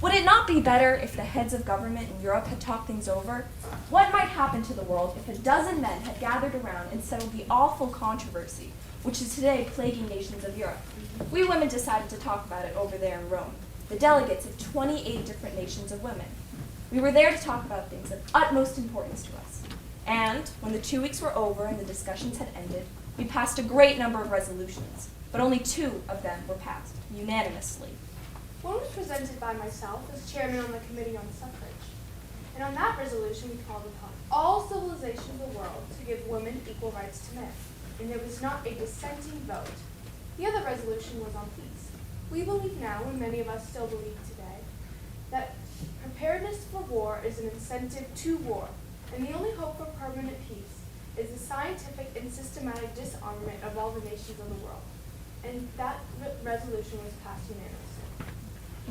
Would it not be better if the heads of government in Europe had talked things over? What might happen to the world if a dozen men had gathered around and settled the awful controversy which is today plaguing nations of Europe? We women decided to talk about it over there in Rome, the delegates of 28 different nations of women. We were there to talk about things of utmost importance to us. And when the 2 weeks were over and the discussions had ended, we passed a great number of resolutions, but only 2 of them were passed unanimously. One was presented by myself as chairman on the Committee on Suffrage. And on that resolution, we called upon all civilizations of the world to give women equal rights to men. And there was not a dissenting vote. The other resolution was on peace. We believe now, and many of us still believe today, that preparedness for war is an incentive to war. And the only hope for permanent peace is the scientific and systematic disarmament of all the nations of the world. And that resolution was passed unanimously.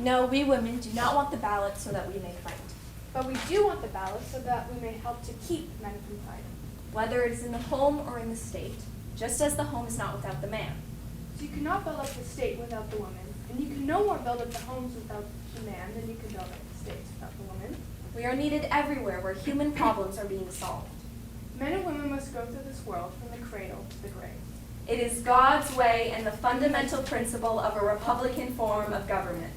No, we women do not want the ballot so that we may fight. But we do want the ballot so that we may help to keep men from fighting. Whether it is in the home or in the state, just as the home is not without the man. So you cannot build up the state without the woman, and you can no more build up the homes without the man than you can build up the states without the woman. We are needed everywhere where human problems are being solved. Men and women must go through this world from the cradle to the grave. It is God's way and the fundamental principle of a republican form of government.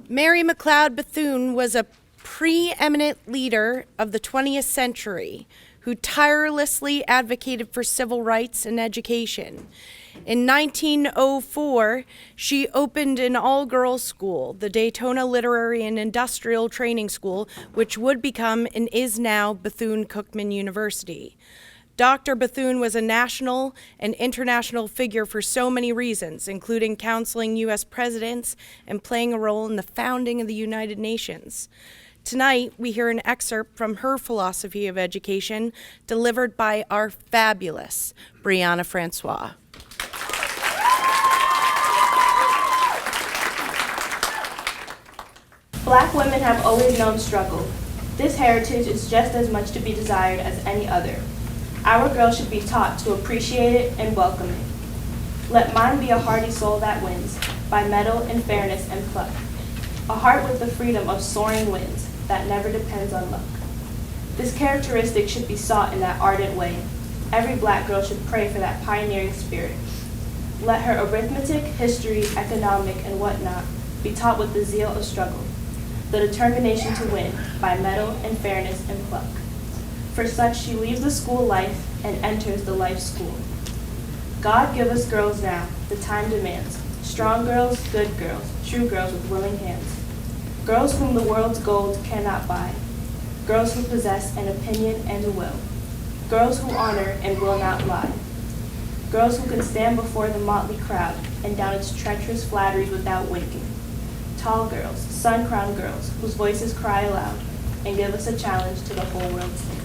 Mary McLeod Bethune was a preeminent leader of the 20th century who tirelessly advocated for civil rights and education. In 1904, she opened an all-girls school, the Daytona Literary and Industrial Training School, which would become and is now Bethune-Cookman University. Dr. Bethune was a national and international figure for so many reasons, including counseling U.S. presidents and playing a role in the founding of the United Nations. Tonight, we hear an excerpt from her philosophy of education delivered by our fabulous Brianna Francois. Black women have always known struggle. This heritage is just as much to be desired as any other. Our girls should be taught to appreciate it and welcome it. Let mine be a hardy soul that wins by mettle and fairness and pluck. A heart with the freedom of soaring winds that never depends on luck. This characteristic should be sought in that ardent way. Every black girl should pray for that pioneering spirit. Let her arithmetic, history, economic, and whatnot be taught with the zeal of struggle, the determination to win by mettle and fairness and pluck. For such she leaves the school life and enters the life school. God give us girls now, the time demands. Strong girls, good girls, true girls with willing hands. Girls whom the world's gold cannot buy. Girls who possess an opinion and a will. Girls who honor and will not lie. Girls who can stand before the motley crowd and down its treacherous flatteries without winking. Tall girls, sun-crowned girls, whose voices cry aloud and give us a challenge to the whole world's thinking.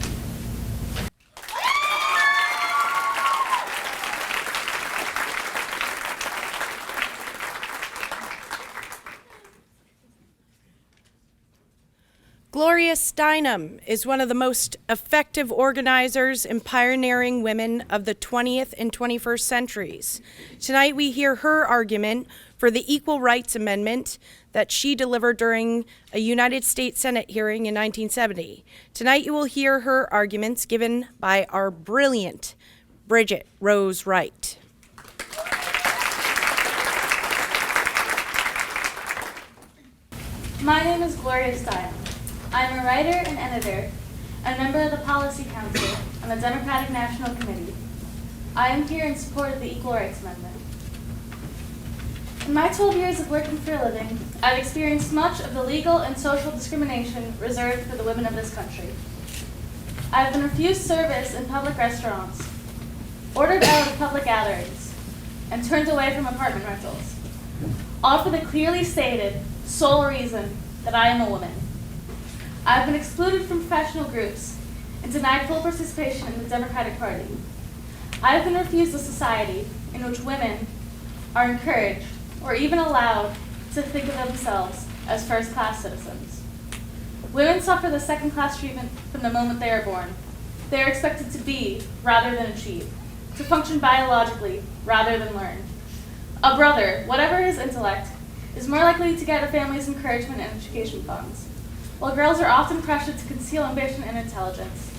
Gloria Steinem is one of the most effective organizers and pioneering women of the 20th and 21st centuries. Tonight we hear her argument for the Equal Rights Amendment that she delivered during a United States Senate hearing in 1970. Tonight you will hear her arguments given by our brilliant Bridget Rose Wright. My name is Gloria Steinem. I am a writer and editor, a member of the Policy Council and the Democratic National Committee. I am here in support of the Equal Rights Amendment. In my 12 years of working for a living, I've experienced much of the legal and social discrimination reserved for the women of this country. I've been refused service in public restaurants, ordered out of public gatherings, and turned away from apartment rentals, all for the clearly stated sole reason that I am a woman. I've been excluded from professional groups and denied full participation in the Democratic Party. I've been refused a society in which women are encouraged or even allowed to think of themselves as first-class citizens. Women suffer the second-class treatment from the moment they are born. They are expected to be rather than achieve, to function biologically rather than learn. A brother, whatever his intellect, is more likely to get a family's encouragement and education funds, while girls are often pressured to conceal ambition and intelligence.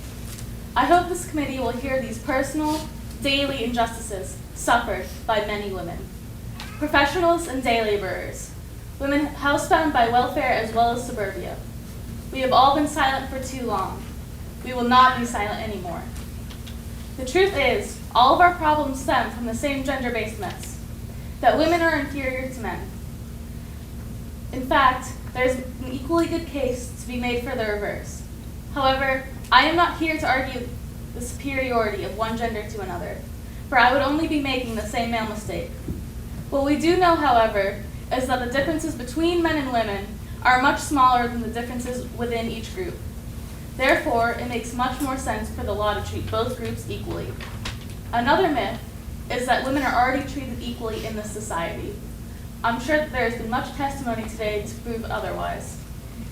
I hope this committee will hear these personal, daily injustices suffered by many women. Professionals and day laborers, women housebound by welfare as well as suburbia. We have all been silent for too long. We will not be silent anymore. The truth is, all of our problems stem from the same gender-based myths, that women are inferior to men. In fact, there's an equally good case to be made for the reverse. However, I am not here to argue the superiority of one gender to another, for I would only be making the same male mistake. What we do know, however, is that the differences between men and women are much smaller than the differences within each group. Therefore, it makes much more sense for the law to treat both groups equally. Another myth is that women are already treated equally in this society. I'm sure that there has been much testimony today to prove otherwise.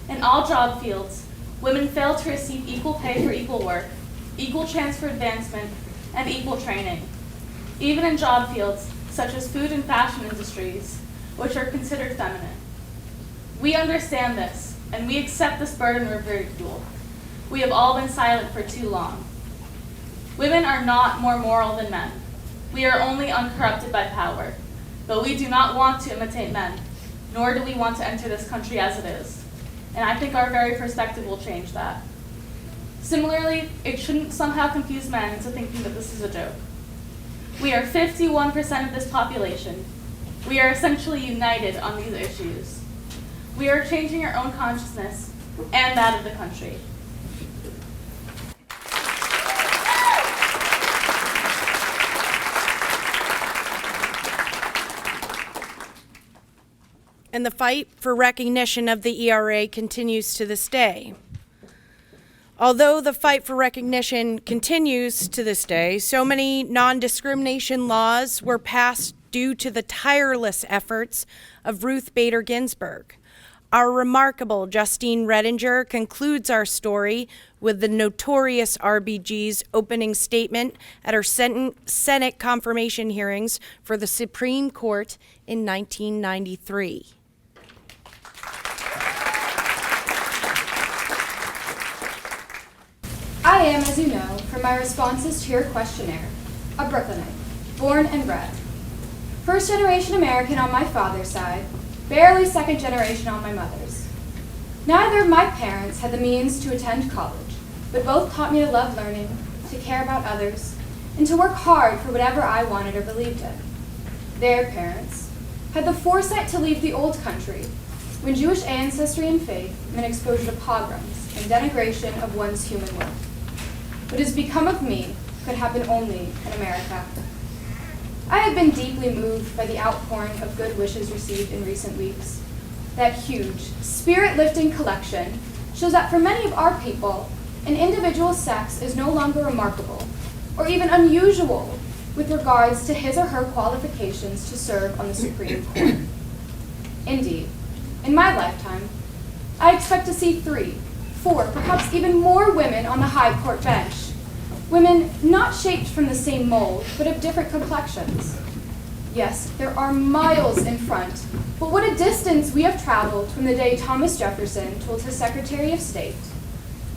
In all job fields, women fail to receive equal pay for equal work, equal chance for advancement, and equal training, even in job fields such as food and fashion industries, which are considered feminine. We understand this, and we accept this burden of ridicule. We have all been silent for too long. Women are not more moral than men. We are only uncorrupted by power, but we do not want to imitate men, nor do we want to enter this country as it is. And I think our very perspective will change that. Similarly, it shouldn't somehow confuse men into thinking that this is a joke. We are 51% of this population. We are essentially united on these issues. We are changing our own consciousness and that of the country. And the fight for recognition of the ERA continues to this day. Although the fight for recognition continues to this day, so many non-discrimination laws were passed due to the tireless efforts of Ruth Bader Ginsburg. Our remarkable Justine Redinger concludes our story with the notorious RBG's opening statement at her Senate confirmation hearings for the Supreme Court in 1993. I am, as you know, from my responses to your questionnaire, a Brooklynite, born and bred. First-generation American on my father's side, barely second generation on my mother's. Neither of my parents had the means to attend college, but both taught me to love learning, to care about others, and to work hard for whatever I wanted or believed in. Their parents had the foresight to leave the old country when Jewish ancestry and faith meant exposure to pogroms and denigration of one's human worth. What has become of me could happen only in America. I have been deeply moved by the outpouring of good wishes received in recent weeks. That huge, spirit-lifting collection shows that for many of our people, an individual's sex is no longer remarkable or even unusual with regards to his or her qualifications to serve on the Supreme Court. Indeed, in my lifetime, I expect to see 3, 4, perhaps even more women on the high court bench. Women not shaped from the same mold, but of different complexions. Yes, there are miles in front, but what a distance we have traveled from the day Thomas Jefferson told his Secretary of State,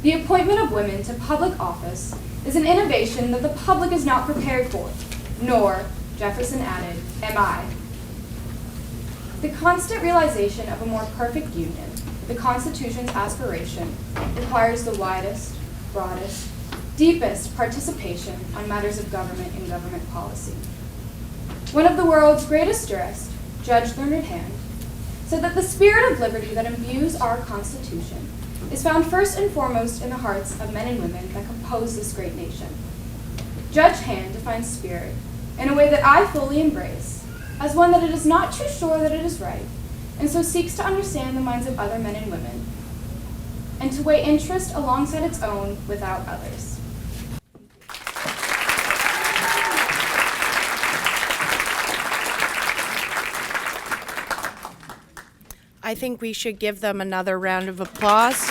"The appointment of women to public office is an innovation that the public is not prepared for," nor, Jefferson added, "am I." The constant realization of a more perfect union, the Constitution's aspiration, requires the widest, broadest, deepest participation on matters of government and government policy. One of the world's greatest jurists, Judge Learned Hand, said that the spirit of liberty that imbues our Constitution is found first and foremost in the hearts of men and women that compose this great nation. Judge Hand defines spirit in a way that I fully embrace, as one that it is not too sure that it is right, and so seeks to understand the minds of other men and women, and to weigh interest alongside its own without others. I think we should give them another round of applause.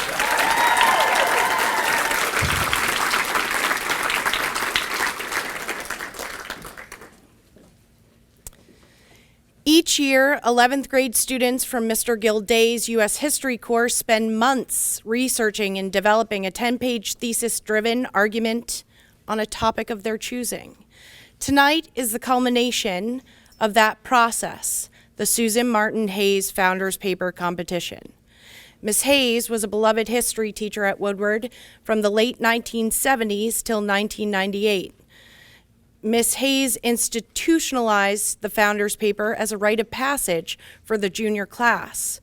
Each year, 11th grade students from Mr. Gilday's U.S. History course spend months researching and developing a 10-page thesis-driven argument on a topic of their choosing. Tonight is the culmination of that process, the Susan Martin Hayes Founders Paper Competition. Ms. Hayes was a beloved history teacher at Woodward from the late 1970s till 1998. Ms. Hayes institutionalized the Founders Paper as a rite of passage for the junior class.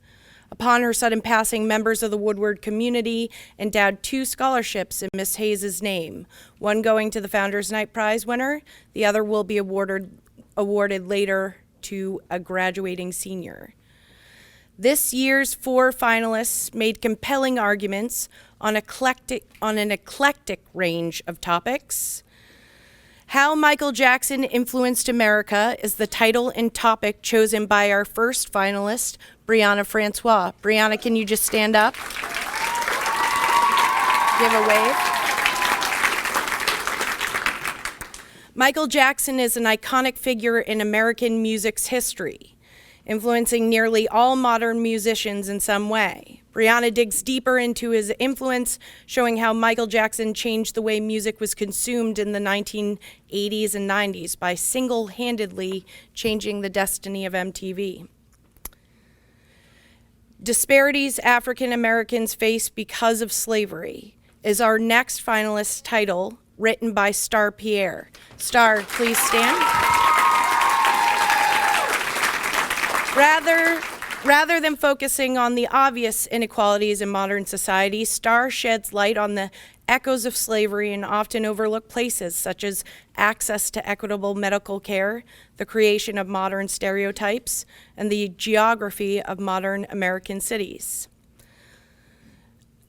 Upon her sudden passing, members of the Woodward community endowed 2 scholarships in Ms. Hayes' name, one going to the Founders Night Prize winner, the other will be awarded later to a graduating senior. This year's 4 finalists made compelling arguments on an eclectic range of topics. How Michael Jackson Influenced America is the title and topic chosen by our first finalist, Brianna Francois. Brianna, can you just stand up? Give a wave. Michael Jackson is an iconic figure in American music's history, influencing nearly all modern musicians in some way. Brianna digs deeper into his influence, showing how Michael Jackson changed the way music was consumed in the 1980s and 90s by single-handedly changing the destiny of MTV. Disparities African Americans face because of slavery is our next finalist title, written by Star Pierre. Star, please stand. Rather than focusing on the obvious inequalities in modern society, Star sheds light on the echoes of slavery in often overlooked places, such as access to equitable medical care, the creation of modern stereotypes, and the geography of modern American cities.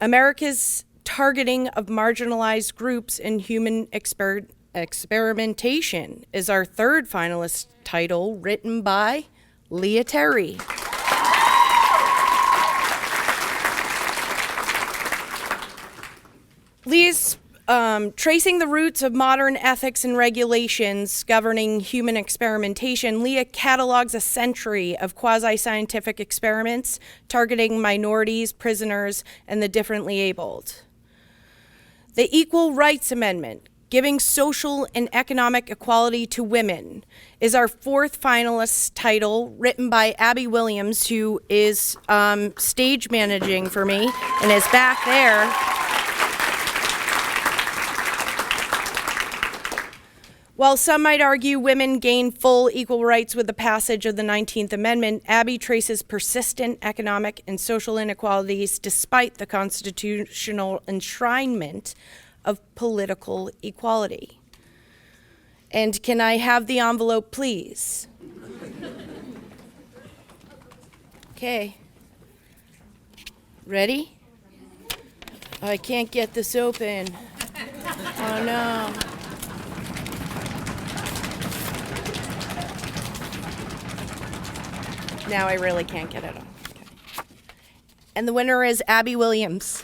America's targeting of marginalized groups in human experimentation is our third finalist title, written by Leah Terry. Leah's tracing the roots of modern ethics and regulations governing human experimentation. Leah catalogs a century of quasi-scientific experiments targeting minorities, prisoners, and the differently abled. The Equal Rights Amendment, giving social and economic equality to women, is our fourth finalist title, written by Abby Williams, who is stage managing for me and is back there. While some might argue women gain full equal rights with the passage of the 19th Amendment, Abby traces persistent economic and social inequalities despite the constitutional enshrinement of political equality. And can I have the envelope, please? Okay. Ready? Oh, I can't get this open. Oh, no. Now I really can't get it off. Okay. And the winner is Abby Williams.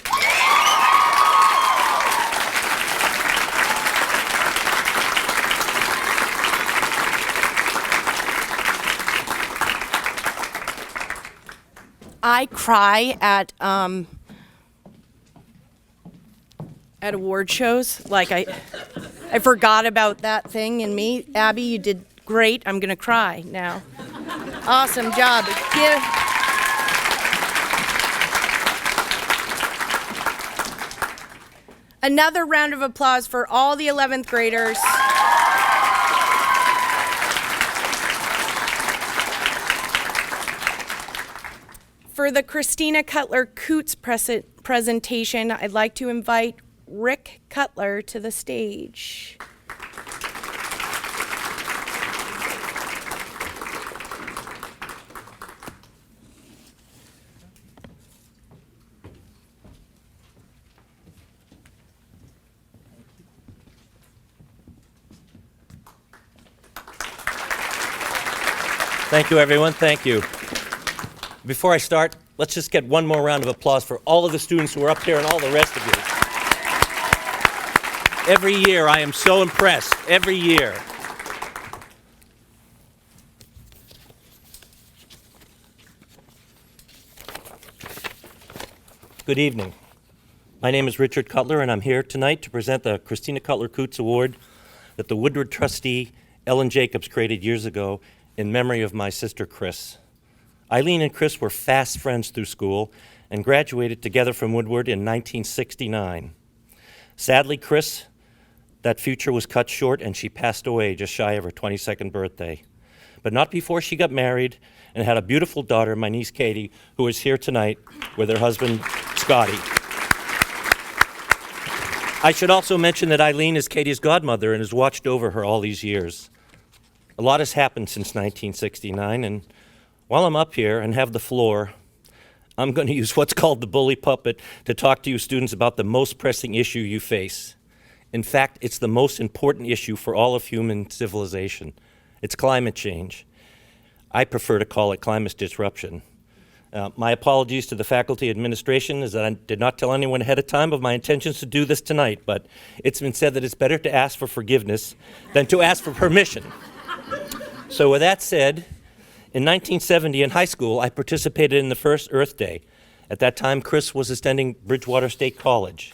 I cry at award shows. Like I forgot about that thing in me. Abby, you did great. I'm gonna cry now. Awesome job. Another round of applause for all the 11th graders. For the Christina Cutler Coots presentation, I'd like to invite Rick Cutler to the stage. Thank you, everyone. Thank you. Before I start, let's just get one more round of applause for all of the students who are up here and all the rest of you. Every year, I am so impressed. Every year. Good evening. My name is Richard Cutler, and I'm here tonight to present the Christina Cutler Coots Award that the Woodward trustee Ellen Jacobs created years ago in memory of my sister, Chris. Eileen and Chris were fast friends through school and graduated together from Woodward in 1969. Sadly, Chris, that future was cut short and she passed away just shy of her 22nd birthday. But not before she got married and had a beautiful daughter, my niece Katie, who is here tonight with her husband, Scotty. I should also mention that Eileen is Katie's godmother and has watched over her all these years. A lot has happened since 1969, and while I'm up here and have the floor, I'm going to use what's called the bully puppet to talk to you students about the most pressing issue you face. In fact, it's the most important issue for all of human civilization. It's climate change. I prefer to call it climate disruption. My apologies to the faculty administration is that I did not tell anyone ahead of time of my intentions to do this tonight, but it's been said that it's better to ask for forgiveness than to ask for permission. So with that said, in 1970 in high school, I participated in the first Earth Day. At that time, Chris was attending Bridgewater State College.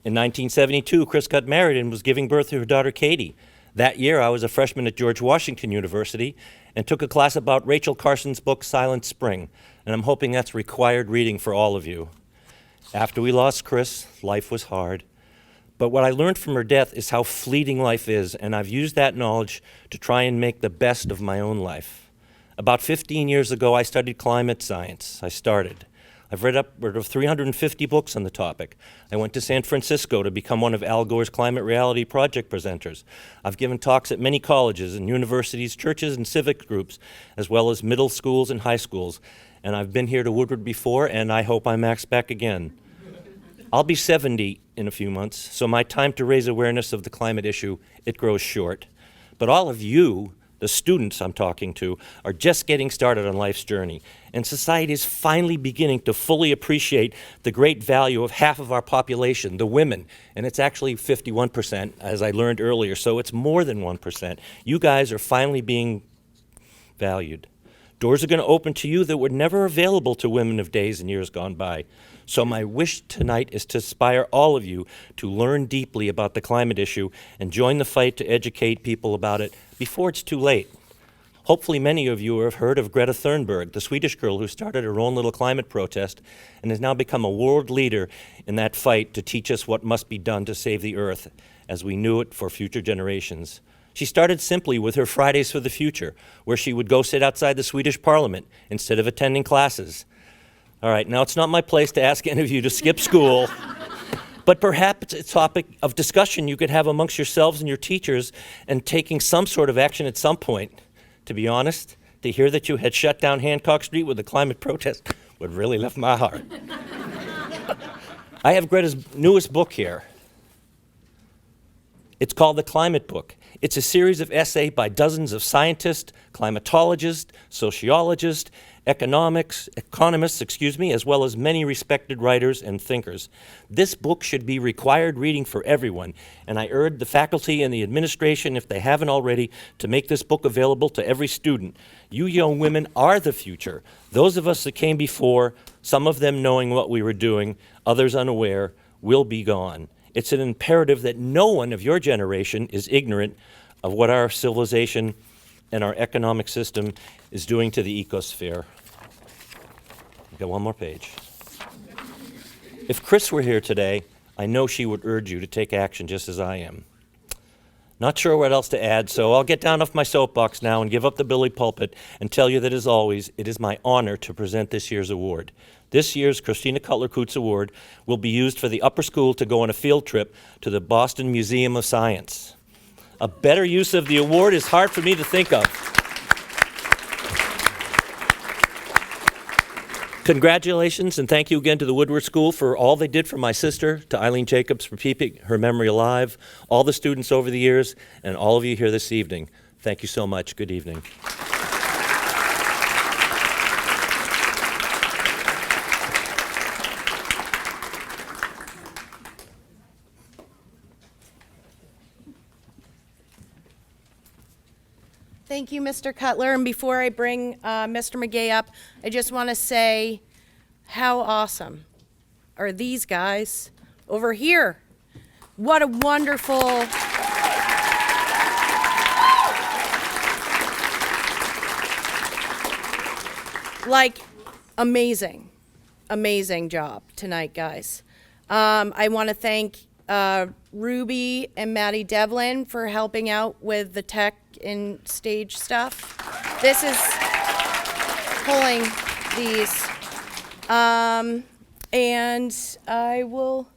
In 1972, Chris got married and was giving birth to her daughter, Katie. That year, I was a freshman at George Washington University and took a class about Rachel Carson's book, Silent Spring, and I'm hoping that's required reading for all of you. After we lost Chris, life was hard. But what I learned from her death is how fleeting life is, and I've used that knowledge to try and make the best of my own life. About 15 years ago, I studied climate science. I've read upward of 350 books on the topic. I went to San Francisco to become one of Al Gore's Climate Reality Project presenters. I've given talks at many colleges and universities, churches, and civic groups, as well as middle schools and high schools. And I've been here to Woodward before, and I hope I'm asked back again. I'll be 70 in a few months, so my time to raise awareness of the climate issue, it grows short. But all of you, the students I'm talking to, are just getting started on life's journey, and society is finally beginning to fully appreciate the great value of half of our population, the women, and it's actually 51%, as I learned earlier, so it's more than 1%. You guys are finally being valued. Doors are going to open to you that were never available to women of days and years gone by. So my wish tonight is to inspire all of you to learn deeply about the climate issue and join the fight to educate people about it before it's too late. Hopefully many of you have heard of Greta Thunberg, the Swedish girl who started her own little climate protest and has now become a world leader in that fight to teach us what must be done to save the earth as we knew it for future generations. She started simply with her Fridays for the Future, where she would go sit outside the Swedish parliament instead of attending classes. All right, now it's not my place to ask any of you to skip school, but perhaps it's a topic of discussion you could have amongst yourselves and your teachers and taking some sort of action at some point. To be honest, to hear that you had shut down Hancock Street with a climate protest would really lift my heart. I have Greta's newest book here. It's called The Climate Book. It's a series of essays by dozens of scientists, climatologists, sociologists, economists, as well as many respected writers and thinkers. This book should be required reading for everyone, and I urge the faculty and the administration, if they haven't already, to make this book available to every student. You young women are the future. Those of us that came before, some of them knowing what we were doing, others unaware, will be gone. It's an imperative that no one of your generation is ignorant of what our civilization and our economic system is doing to the ecosphere. We've got one more page. If Chris were here today, I know she would urge you to take action just as I am. Not sure what else to add, so I'll get down off my soapbox now and give up the billy pulpit and tell you that, as always, it is my honor to present this year's award. This year's Christina Cutler Coots Award will be used for the upper school to go on a field trip to the Boston Museum of Science. A better use of the award is hard for me to think of. Congratulations, and thank you again to the Woodward School for all they did for my sister, to Eileen Jacobs for keeping her memory alive, all the students over the years, and all of you here this evening. Thank you so much. Good evening. Thank you, Mr. Cutler. And before I bring Mr. McGay up, I just want to say how awesome are these guys over here. What a wonderful, amazing job tonight, guys. I want to thank Ruby and Maddie Devlin for helping out with the tech and stage stuff. This is pulling these. And I will,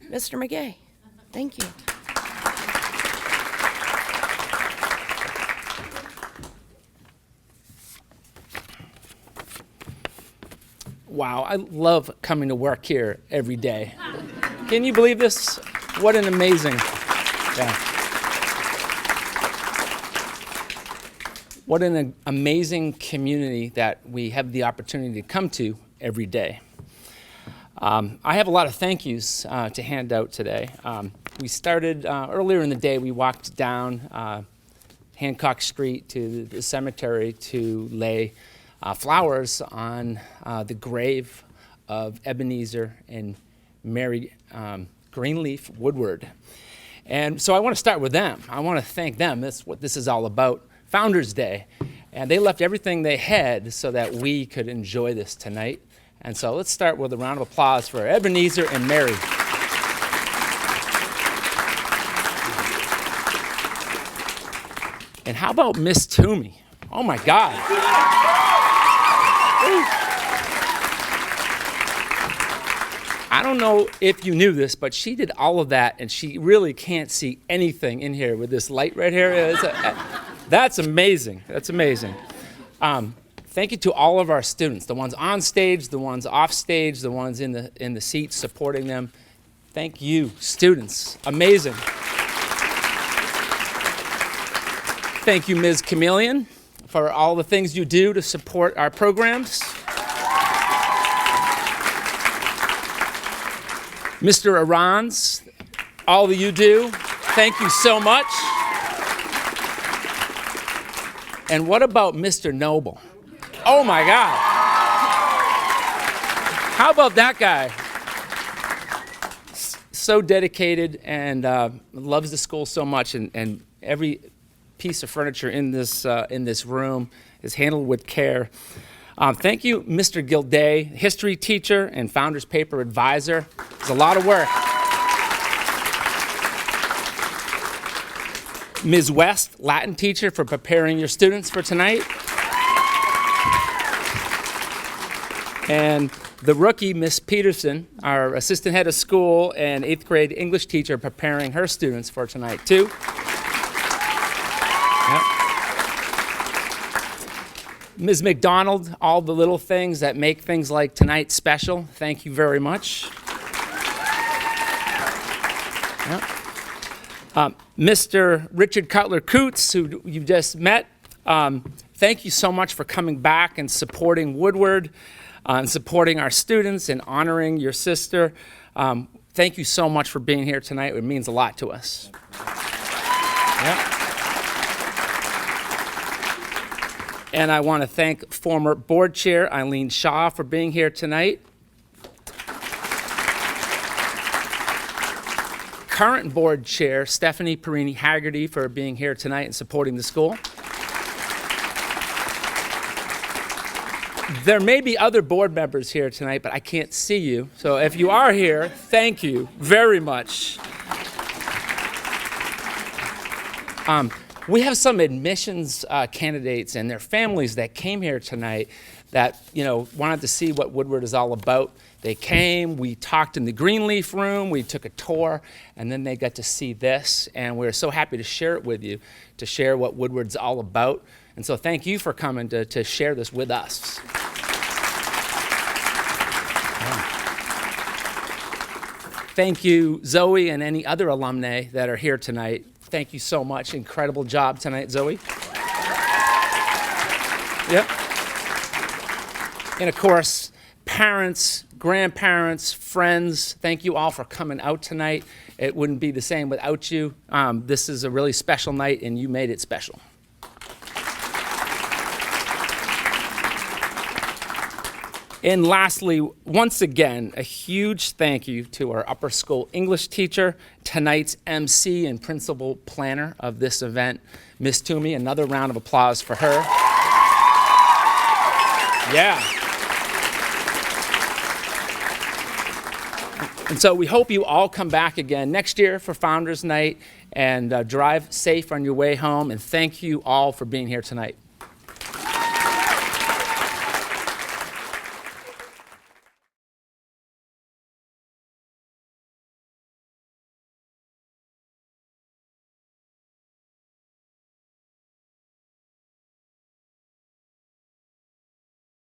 Mr. McGay, thank you. Wow, I love coming to work here every day. Can you believe this? What an amazing, yeah. What an amazing community that we have the opportunity to come to every day. I have a lot of thank yous to hand out today. We started earlier in the day, we walked down Hancock Street to the cemetery to lay flowers on the grave of Ebenezer and Mary Greenleaf Woodward. And so I want to start with them. I want to thank them. That's what this is all about. Founders Day. And they left everything they had so that we could enjoy this tonight. And so let's start with a round of applause for Ebenezer and Mary. And how about Miss Toomey? Oh my God. I don't know if you knew this, but she did all of that, and she really can't see anything in here with this light right here. That's amazing. That's amazing. Thank you to all of our students, the ones on stage, the ones off stage, the ones in the seats supporting them. Thank you, students. Amazing. Thank you, Ms. Chameleon, for all the things you do to support our programs. Mr. Arons, all that you do, thank you so much. And what about Mr. Noble? Oh my God. How about that guy? So dedicated and loves the school so much, and every piece of furniture in this room is handled with care. Thank you, Mr. Gilday, history teacher and Founders Paper advisor. It's a lot of work. Ms. West, Latin teacher, for preparing your students for tonight. And the rookie, Miss Peterson, our assistant head of school and 8th grade English teacher, preparing her students for tonight, too. Yep. Ms. McDonald, all the little things that make things like tonight special. Thank you very much. Yep. Mr. Richard Cutler Coots, who you just met, thank you so much for coming back and supporting Woodward, and supporting our students and honoring your sister. Thank you so much for being here tonight. It means a lot to us. Yep. And I want to thank former board chair Eileen Shaw for being here tonight. Current board chair Stephanie Perini Haggerty for being here tonight and supporting the school. There may be other board members here tonight, but I can't see you. So if you are here, thank you very much. We have some admissions candidates and their families that came here tonight that wanted to see what Woodward is all about. They came, we talked in the Greenleaf room, we took a tour, and then they got to see this, and we're so happy to share it with you, to share what Woodward's all about. And so thank you for coming to share this with us. Thank you, Zoe, and any other alumni that are here tonight. Thank you so much. Incredible job tonight, Zoe. Yep. And of course, parents, grandparents, friends, thank you all for coming out tonight. It wouldn't be the same without you. This is a really special night, and you made it special. And lastly, once again, a huge thank you to our upper school English teacher, tonight's MC and principal planner of this event, Miss Toomey. Another round of applause for her. Yeah. And so we hope you all come back again next year for Founders Night, and drive safe on your way home. And thank you all for being here tonight.